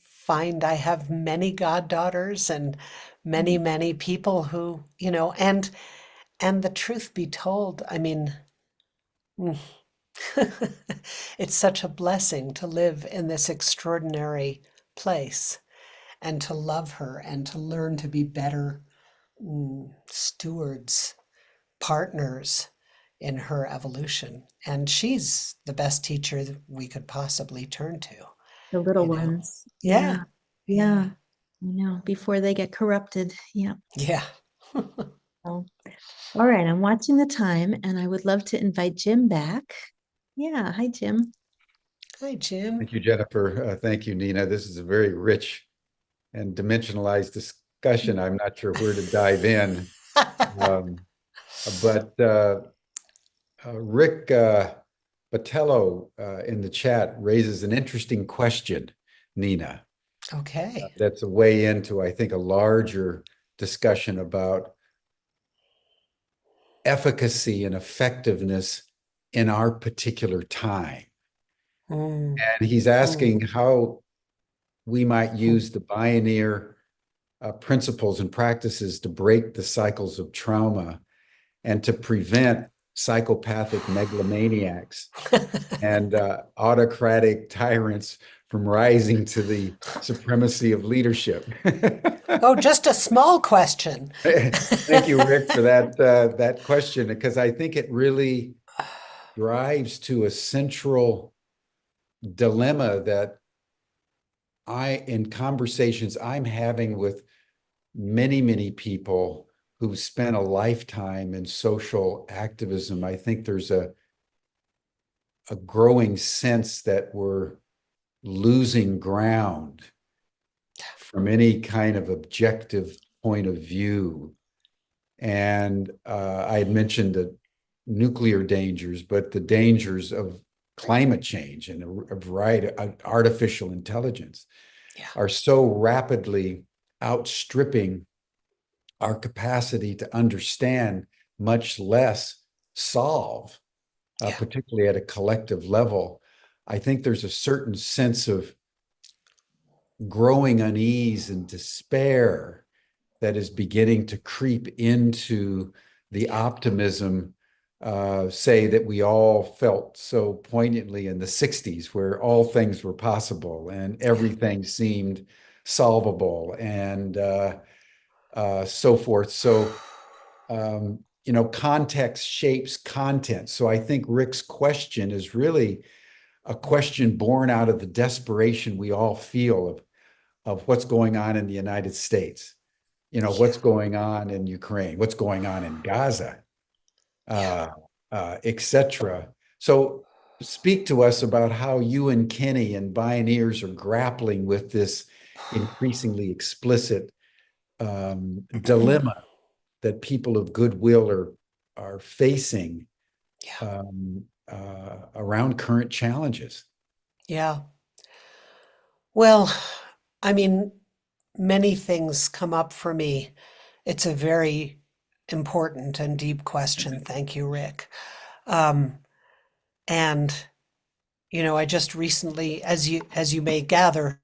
C: find I have many goddaughters and many people who, and the truth be told, it's such a blessing to live in this extraordinary place and to love her and to learn to be better stewards, partners in her evolution. And she's the best teacher that we could possibly turn to.
B: The little ones.
C: Yeah.
B: Yeah. Before they get corrupted. Yeah.
C: Yeah.
B: All right. I'm watching the time, and I would love to invite Jim back. Yeah. Hi, Jim.
C: Hi, Jim.
A: Thank you, Jennifer. Thank you, Nina. This is a very rich and dimensionalized discussion. I'm not sure where to dive in. But Rick Botello in the chat raises an interesting question, Nina.
C: Okay.
A: That's a way into, I think, a larger discussion about efficacy and effectiveness in our particular time. And he's asking how we might use the Bioneer principles and practices to break the cycles of trauma and to prevent psychopathic megalomaniacs and autocratic tyrants from rising to the supremacy of leadership.
C: Oh, just a small question.
A: Thank you, Rick, for that question, because I think it really drives to a central dilemma that in conversations I'm having with many people who've spent a lifetime in social activism. I think there's a growing sense that we're losing ground from any kind of objective point of view. And I had mentioned the nuclear dangers, but the dangers of climate change and a variety of artificial intelligence.
C: Yeah.
A: are so rapidly outstripping our capacity to understand, much less solve,
C: Yeah.
A: particularly at a collective level. I think there's a certain sense of growing unease and despair that is beginning to creep into the optimism, say, that we all felt so poignantly in the 60s, where all things were possible and everything seemed solvable and so forth. So, context shapes content. So I think Rick's question is really a question born out of the desperation we all feel of what's going on in the United States, what's going on in Ukraine, what's going on in Gaza,
C: Yeah.
A: etc. So speak to us about how you and Kenny and Bioneers are grappling with this increasingly explicit dilemma that people of goodwill are facing
C: Yeah.
A: around current challenges.
C: Yeah. Well, I mean, many things come up for me. It's a very important and deep question. Thank you, Rick. Um, and I just recently, as you may gather,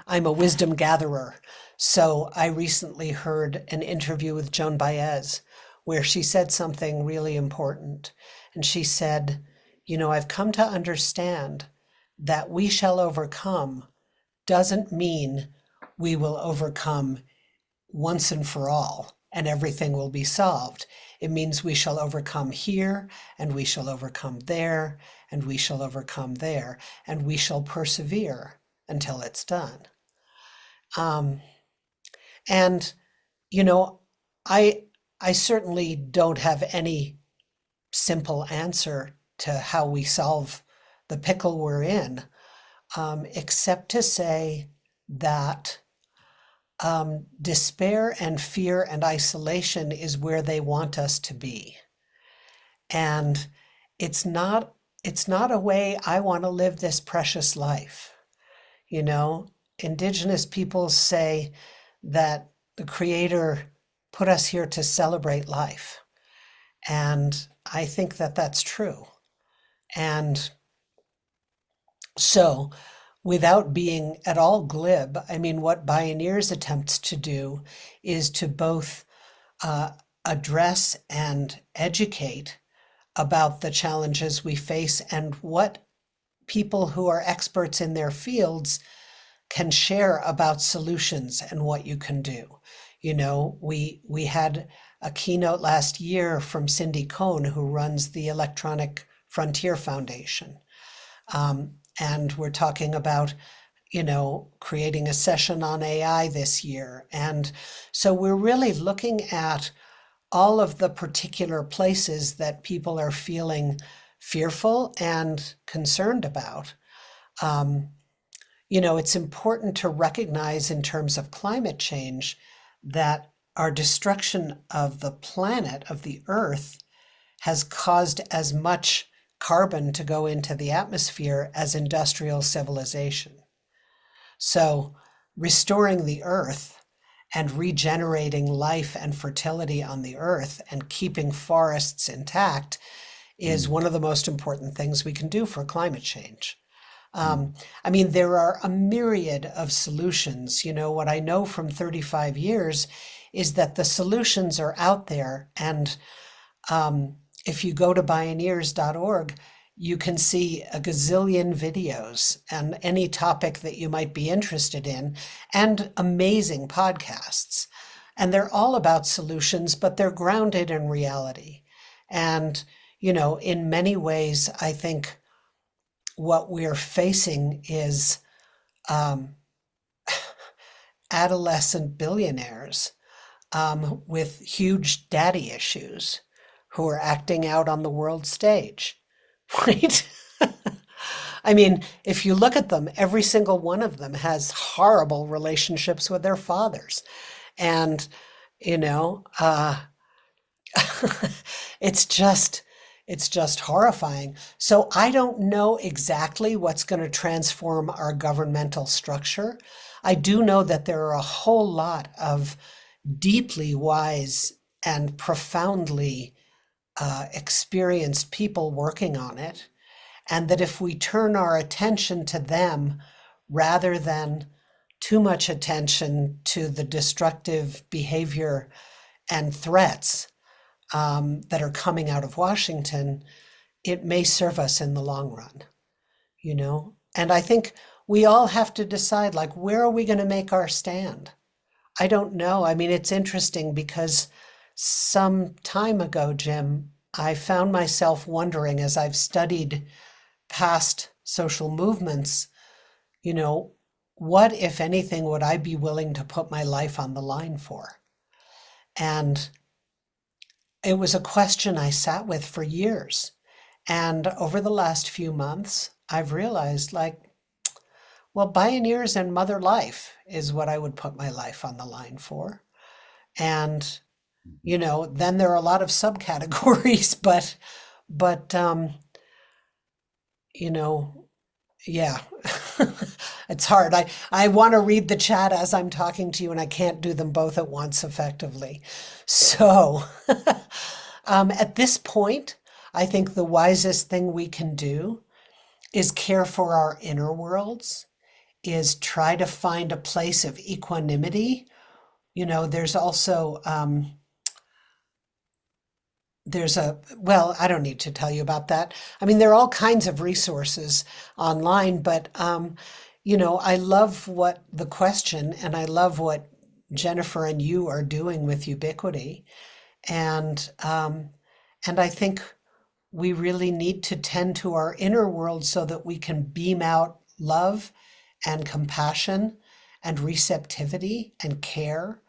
C: I'm a wisdom gatherer. So I recently heard an interview with Joan Baez where she said something really important. And she said, I've come to understand that we shall overcome doesn't mean we will overcome once and for all and everything will be solved. It means we shall overcome here and we shall overcome there and we shall overcome there and we shall persevere until it's done. Um, and you know, I I certainly don't have any simple answer to how we solve the pickle we're in, except to say that despair and fear and isolation is where they want us to be. And it's not it's not a way I want to live this precious life. You know, Indigenous peoples say that the Creator put us here to celebrate life. And I think that that's true. And so, without being at all glib, I mean, what Bioneers attempts to do is to both uh, address and educate about the challenges we face and what people who are experts in their fields can share about solutions and what you can do. We had a keynote last year from Cindy Cohn, who runs the Electronic Frontier Foundation. And we're talking about, creating a session on AI this year. And so we're really looking at all of the particular places that people are feeling fearful and concerned about. It's important to recognize in terms of climate change that our destruction of the planet, of the Earth, has caused as much carbon to go into the atmosphere as industrial civilization. So, restoring the Earth and regenerating life and fertility on the Earth and keeping forests intact is one of the most important things we can do for climate change. I mean, there are a myriad of solutions. What I know from 35 years is that the solutions are out there. And if you go to Bioneers.org, you can see a gazillion videos and any topic that you might be interested in, and amazing podcasts. And they're all about solutions, but they're grounded in reality. And, in many ways, I think what we're facing is adolescent billionaires with huge daddy issues who are acting out on the world stage, right? I mean, if you look at them, every single one of them has horrible relationships with their fathers. And, you know, uh, it's just, It's just horrifying. So I don't know exactly what's going to transform our governmental structure. I do know that there are a whole lot of deeply wise and profoundly experienced people working on it. And that if we turn our attention to them rather than too much attention to the destructive behavior and threats that are coming out of Washington, it may serve us in the long run, you know? And I think we all have to decide, like, where are we going to make our stand? I don't know. I mean, it's interesting because some time ago, Jim, I found myself wondering as I've studied past social movements, you know, what, if anything, would I be willing to put my life on the line for? And it was a question I sat with for years. And over the last few months, I've realized, like, well, Bioneers and Mother Life is what I would put my life on the line for. And, you know, then there are a lot of subcategories, but, you know, yeah, it's hard. I want to read the chat as I'm talking to you, and I can't do them both at once effectively. So, at this point, I think the wisest thing we can do is care for our inner worlds, is try to find a place of equanimity. You know, there's also, well, I don't need to tell you about that. I mean, there are all kinds of resources online, but, you know, I love what the question, and I love what Jennifer and you are doing with Ubiquity. And I think we really need to tend to our inner world so that we can beam out love and compassion and receptivity and care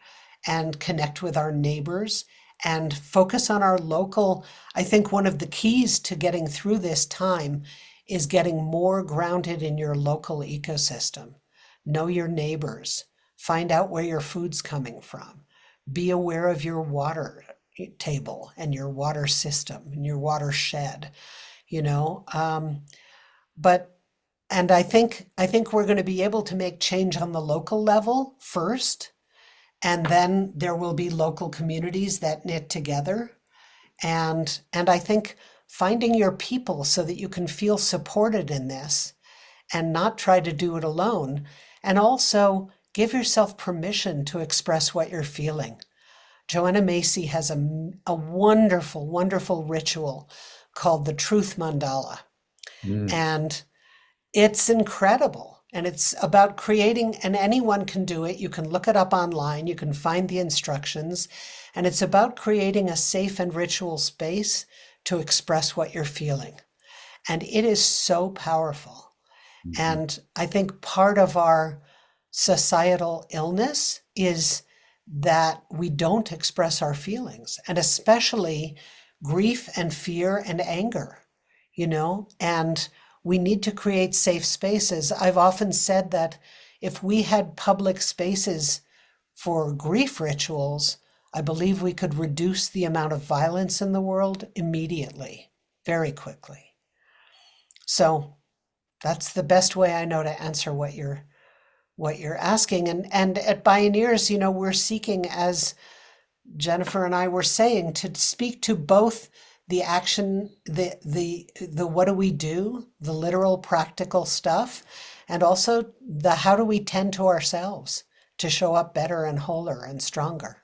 C: and connect with our neighbors and focus on our local. I think one of the keys to getting through this time is getting more grounded in your local ecosystem. Know your neighbors, find out where your food's coming from, be aware of your water table and your water system and your watershed, you know. But and I think we're going to be able to make change on the local level first, and then there will be local communities that knit together. And I think finding your people so that you can feel supported in this and not try to do it alone, and also give yourself permission to express what you're feeling. Joanna Macy has a wonderful, wonderful ritual called the Truth Mandala. And it's incredible. And it's about creating, and anyone can do it. You can look it up online, you can find the instructions. And it's about creating a safe and ritual space to express what you're feeling. And it is so powerful. And I think part of our societal illness is that we don't express our feelings, and especially grief and fear and anger, you know, and we need to create safe spaces. I've often said that if we had public spaces for grief rituals, I believe we could reduce the amount of violence in the world immediately, very quickly. So that's the best way I know to answer what you're asking. And at Bioneers, you know, we're seeking, as Jennifer and I were saying, to speak to both the action, the what do we do, the literal practical stuff, and also the how do we tend to ourselves to show up better and wholer and stronger.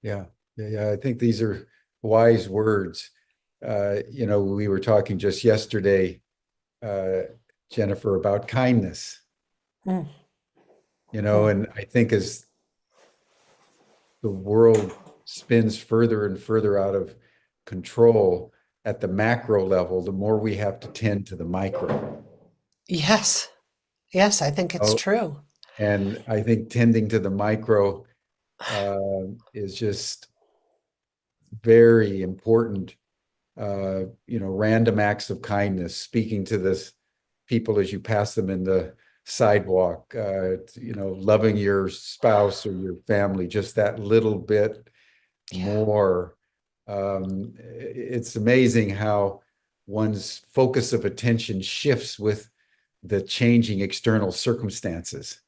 A: Yeah. I think these are wise words. You know, we were talking just yesterday, Jennifer, about kindness.
C: Mm.
A: You know, and I think as the world spins further and further out of control at the macro level, the more we have to tend to the micro.
C: Yes, I think it's true.
A: And I think tending to the micro is just very important. You know, random acts of kindness, speaking to this people as you pass them in the sidewalk, you know, loving your spouse or your family just that little bit more It's amazing how one's focus of attention shifts with the changing external circumstances.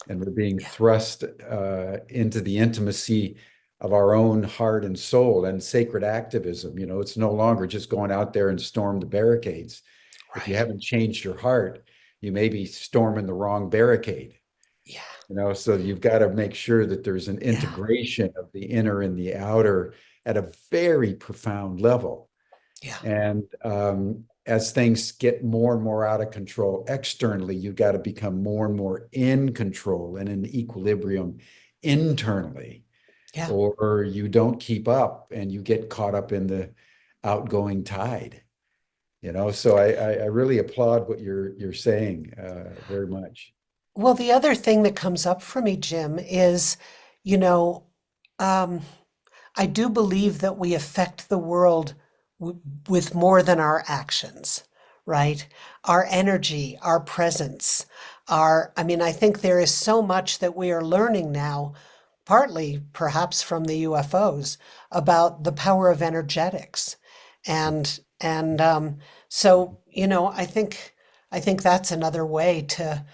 A: And we're being thrust into the intimacy of our own heart and soul and sacred activism. It's no longer just going out there and storm the barricades. If you
C: Right.
A: haven't changed your heart, you may be storming the wrong barricade.
C: Yeah.
A: So you've got to make sure that there's an
C: Yeah.
A: integration of the inner and the outer at a very profound level.
C: Yeah.
A: And as things get more and more out of control externally, you've got to become more and more in control and in equilibrium internally,
C: Yeah.
A: or you don't keep up and you get caught up in the outgoing tide. So I really applaud what you're saying very much.
C: Well, the other thing that comes up for me, Jim, is, you know, um, I do believe that we affect the world with more than our actions, right? Our energy, our presence, I mean, I think there is so much that we are learning now, partly perhaps from the UFOs, about the power of energetics. And so, I think that's another way to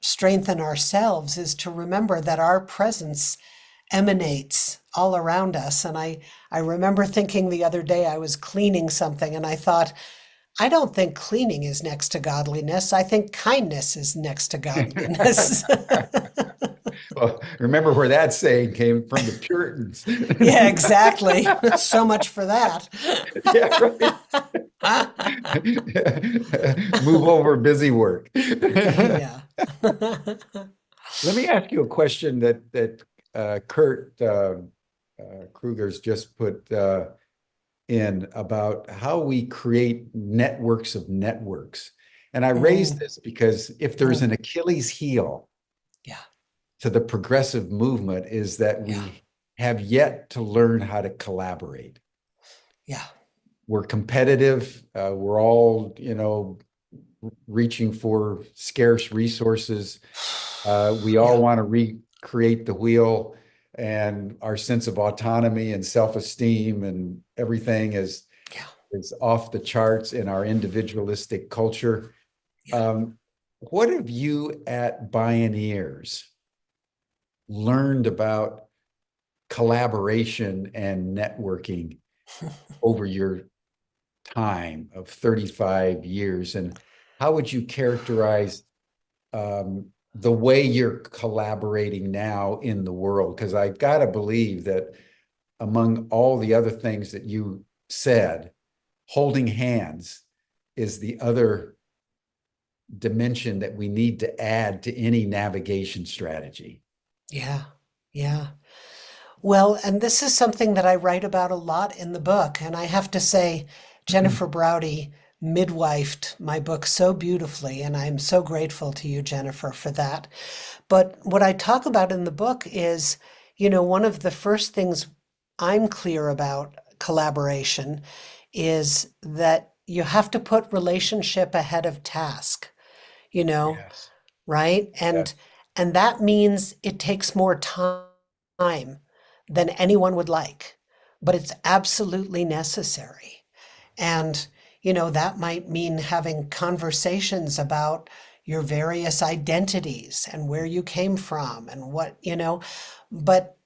C: strengthen ourselves is to remember that our presence emanates all around us. And I remember thinking the other day I was cleaning something and I thought, I don't think cleaning is next to godliness. I think kindness is next to godliness.
A: Well, remember where that saying came from, the Puritans.
C: Yeah, exactly. So much for that.
A: Yeah, right. Move over, busy work.
C: Yeah.
A: Let me ask you a question that Kurt Kruger's just put in about how we create networks of networks. And I raise
C: Mm,
A: this because if there's
C: mm,
A: an Achilles heel
C: yeah,
A: to the progressive movement is that
C: yeah,
A: we have yet to learn how to collaborate.
C: yeah,
A: We're competitive. We're all, reaching for scarce resources. We all
C: yeah,
A: want to recreate the wheel, and our sense of autonomy and self-esteem and everything
C: yeah,
A: is off the charts in our individualistic culture.
C: yeah.
A: What have you at Bioneers learned about collaboration and networking over your time of 35 years? And how would you characterize the way you're collaborating now in the world? Because I've got to believe that among all the other things that you said, holding hands is the other dimension that we need to add to any navigation strategy.
C: Yeah, yeah. Well, and this is something that I write about a lot in the book. And I have to say, Jennifer Browdy midwifed my book so beautifully. And I'm so grateful to you, Jennifer, for that. But what I talk about in the book is, one of the first things I'm clear about collaboration is that you have to put relationship ahead of task, you know,
A: Yes.
C: right?
A: Yeah.
C: And that means it takes more time than anyone would like, but it's absolutely necessary. And, that might mean having conversations about your various identities and where you came from and but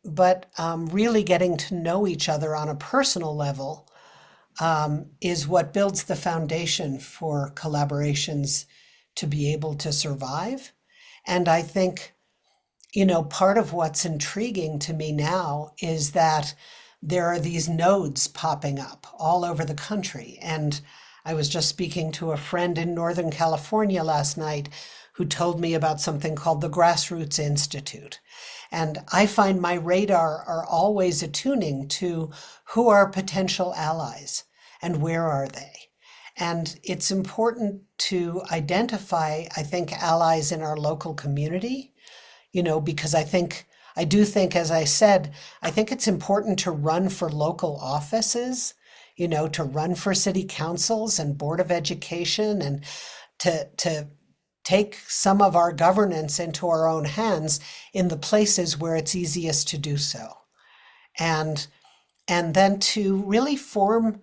C: really getting to know each other on a personal level is what builds the foundation for collaborations to be able to survive. And I think, part of what's intriguing to me now is that there are these nodes popping up all over the country. And I was just speaking to a friend in Northern California last night who told me about something called the Grassroots Institute. And I find my radar are always attuning to who are potential allies and where are they. And it's important to identify, I think, allies in our local community, because I do think, as I said, I think it's important to run for local offices, to run for city councils and board of education and to take some of our governance into our own hands in the places where it's easiest to do so. And and then to really form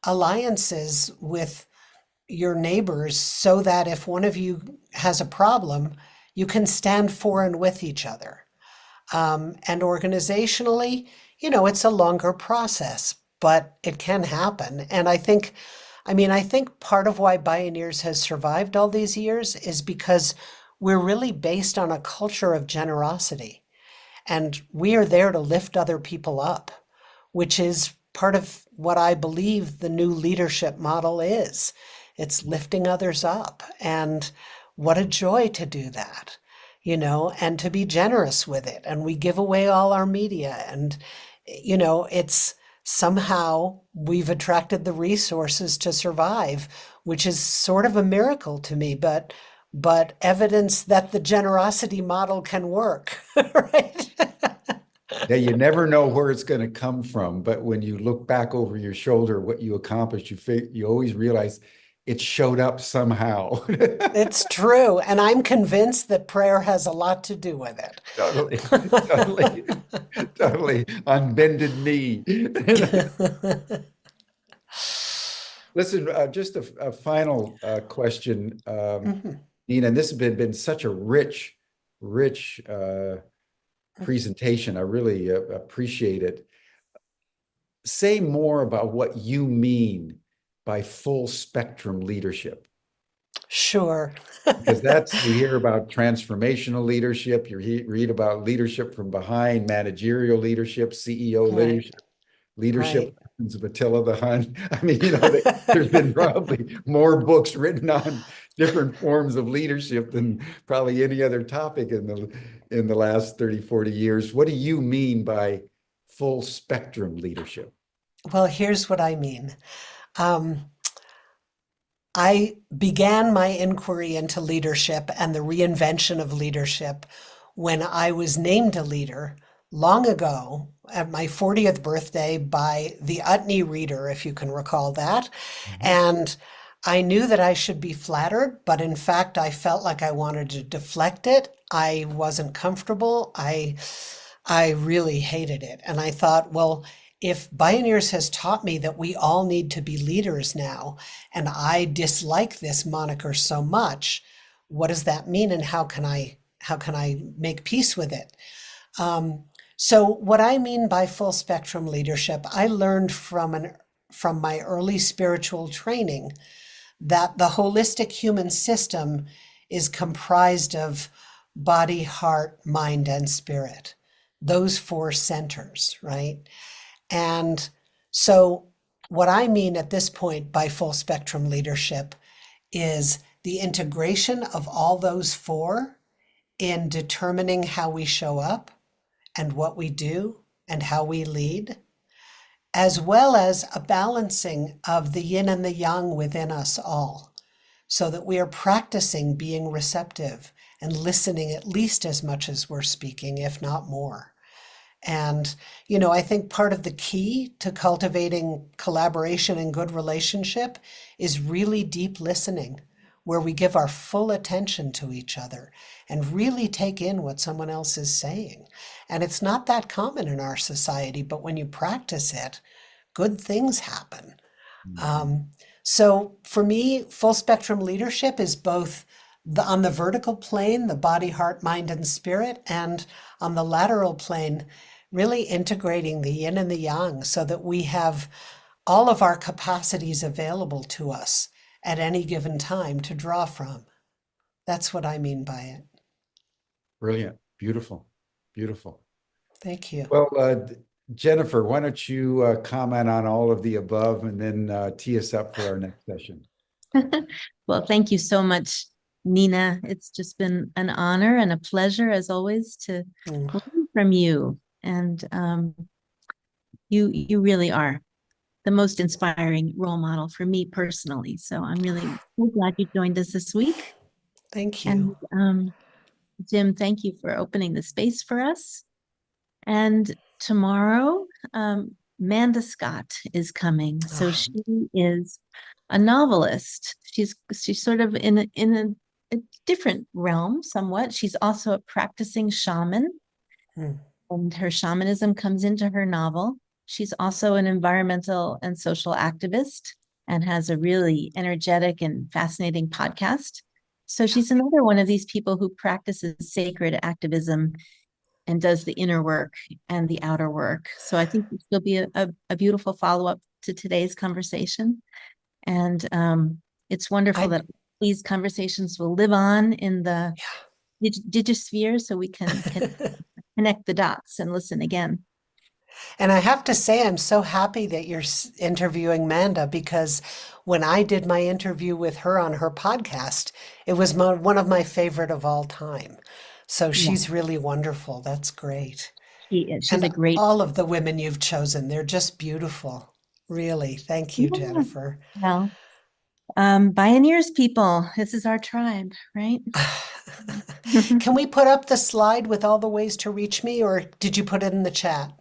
C: alliances with your neighbors so that if one of you has a problem, you can stand for and with each other. And organizationally, it's a longer process, but it can happen. And I think part of why Bioneers has survived all these years is because we're really based on a culture of generosity. And we are there to lift other people up, which is part of what I believe the new leadership model is. It's lifting others up. And what a joy to do that, and to be generous with it. And we give away all our media. And, it's somehow we've attracted the resources to survive, which is sort of a miracle to me, but evidence that the generosity model can work, right?
A: Yeah, you never know where it's going to come from, but when you look back over your shoulder, what you accomplished, you always realize it showed up somehow.
C: It's true. And I'm convinced that prayer has a lot to do with it.
A: Totally, totally, totally. On bended knee. Listen, just a final question,
C: Mhm.
A: Nina, and this has been such a rich, rich presentation. I really appreciate it. Say more about what you mean by full spectrum leadership.
C: Sure.
A: Because you hear about transformational leadership, read about leadership from behind, managerial leadership, CEO
C: Right,
A: leadership
C: right.
A: of Attila the Hun. I mean, there's been probably more books written on different forms of leadership than probably any other topic in the last 30, 40 years. What do you mean by full spectrum leadership?
C: Well, here's what I mean. Um, I began my inquiry into leadership and the reinvention of leadership when I was named a leader long ago at my 40th birthday by the Utne reader, if you can recall that.
A: Mhm.
C: And I knew that I should be flattered, but in fact, I felt like I wanted to deflect it. I wasn't comfortable. I really hated it. And I thought, well, if Bioneers has taught me that we all need to be leaders now, and I dislike this moniker so much, what does that mean and how can I make peace with it? Um, so what I mean by full spectrum leadership, I learned from my early spiritual training that the holistic human system is comprised of body, heart, mind, and spirit. Those four centers, right? And so, what I mean at this point by full spectrum leadership is the integration of all those four in determining how we show up and what we do and how we lead, as well as a balancing of the yin and the yang within us all, so that we are practicing being receptive and listening at least as much as we're speaking, if not more. And, I think part of the key to cultivating collaboration and good relationship is really deep listening, where we give our full attention to each other and really take in what someone else is saying. And it's not that common in our society, but when you practice it, good things happen.
A: Mhm.
C: Um, so for me, full spectrum leadership is both on the vertical plane, the body, heart, mind, and spirit, and on the lateral plane, really integrating the yin and the yang so that we have all of our capacities available to us at any given time to draw from. That's what I mean by it.
A: Brilliant. Beautiful. Beautiful.
C: Thank you.
A: Well, Jennifer, why don't you comment on all of the above and then tee us up for our next session?
B: Well, thank you so much, Nina. It's just been an honor and a pleasure, as always, to
C: Mm.
B: learn from you. And you really are the most inspiring role model for me personally. So I'm really so glad you joined us this week.
C: Thank you.
B: And Jim, thank you for opening the space for us. And tomorrow, Manda Scott is coming. So
C: Ah,
B: she is a novelist. She's sort of a different realm somewhat. She's also a practicing shaman,
C: mm,
B: and her shamanism comes into her novel. She's also an environmental and social activist and has a really energetic and fascinating podcast. So she's another one of these people who practices sacred activism and does the inner work and the outer work. So I think this will be a beautiful follow-up to today's conversation. And it's wonderful
C: I,
B: that these conversations will live on in the
C: yeah.
B: digisphere so we can connect the dots and listen again.
C: And I have to say, I'm so happy that you're interviewing Manda, because when I did my interview with her on her podcast, it was one of my favorite of all time. So
B: Yeah,
C: she's really wonderful. That's great.
B: she is. She's
C: And
B: a great.
C: all of the women you've chosen, they're just beautiful. Really. Thank you,
B: Yeah.
C: Jennifer.
B: Well, Bioneers people, this is our tribe, right?
C: Can we put up the slide with all the ways to reach me, or did you put it in the chat?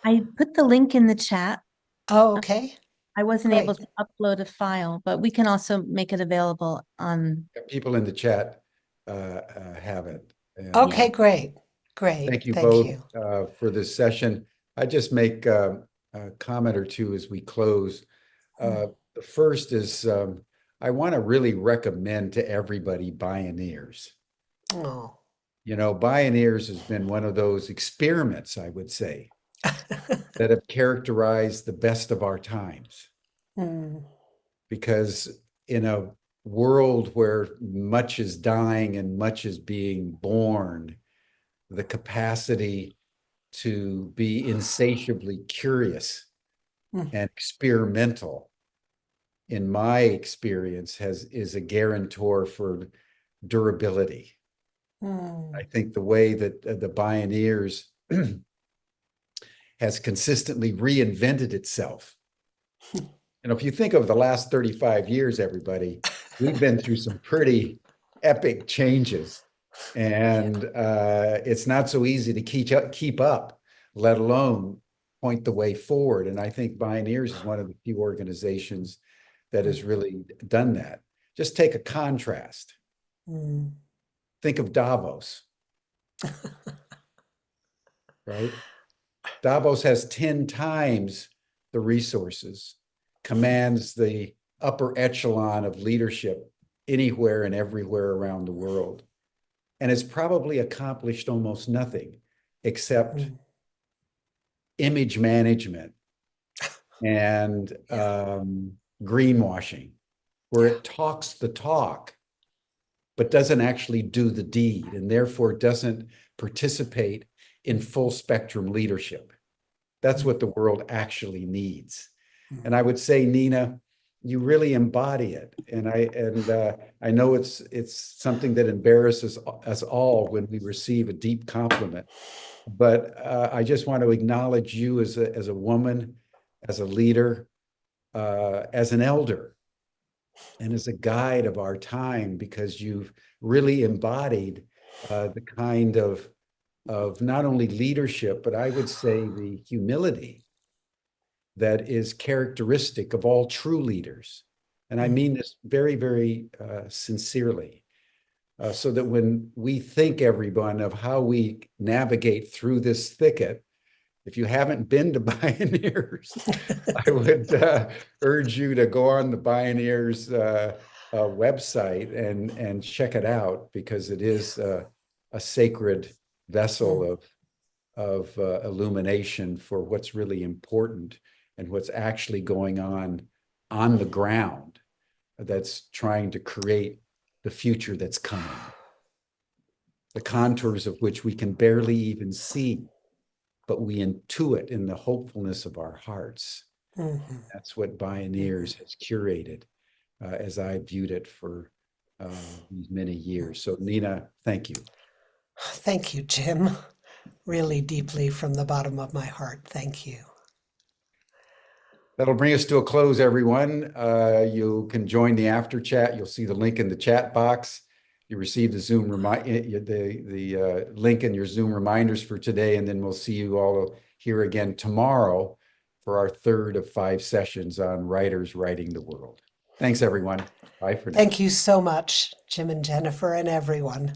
B: I put the link in the chat.
C: Oh, okay.
B: I wasn't able
C: Great.
B: to upload a file, but we can also make it available on.
A: People in the chat have it. And
B: Yeah.
C: Okay, great. Great.
A: thank you
C: Thank
A: both
C: you.
A: for this session. I just make a comment or two as we close. The first is I want to really recommend to everybody Bioneers.
C: Oh.
A: You know, Bioneers has been one of those experiments, I would say, that have characterized the best of our times.
C: Mm.
A: Because in a world where much is dying and much is being born, the capacity to be insatiably curious
C: Mm.
A: and experimental, in my experience, is a guarantor for durability.
C: Mm.
A: I think the way that the Bioneers has consistently reinvented itself. And if you think of the last 35 years, everybody, we've been through some pretty epic changes. And it's not so easy to keep up, let alone point the way forward. And I think Bioneers is one of the few organizations that has really done that. Just take a contrast.
C: Mm.
A: Think of Davos, right? Davos has 10 times the resources, commands the upper echelon of leadership anywhere and everywhere around the world, and has probably accomplished almost nothing except
C: Mm.
A: image management and greenwashing, where it talks the talk, but doesn't actually do the deed, and therefore doesn't participate in full spectrum leadership. That's what the world actually needs. And I would say, Nina, you really embody it. And I know it's something that embarrasses us all when we receive a deep compliment. But I just want to acknowledge you as a woman, as a leader, as an elder, and as a guide of our time, because you've really embodied the kind of not only leadership, but I would say the humility that is characteristic of all true leaders. And I mean this very, very sincerely, so that when we think, everyone, of how we navigate through this thicket, if you haven't been to Bioneers, I would urge you to go on the Bioneers website and check it out, because it is a sacred vessel of illumination for what's really important and what's actually going on the ground that's trying to create the future that's coming, the contours of which we can barely even see, but we intuit in the hopefulness of our hearts.
C: Mm-hmm.
A: That's what Bioneers has curated, as I viewed it for these many years. So Nina, thank you.
C: Thank you, Jim. Really deeply from the bottom of my heart. Thank you.
A: That'll bring us to a close, everyone. You can join the after chat. You'll see the link in the chat box. You received the Zoom the link in your Zoom reminders for today, and then we'll see you all here again tomorrow for our third of 5 sessions on writers writing the world. Thanks, everyone. Bye for now.
C: Thank you so much, Jim and Jennifer and everyone.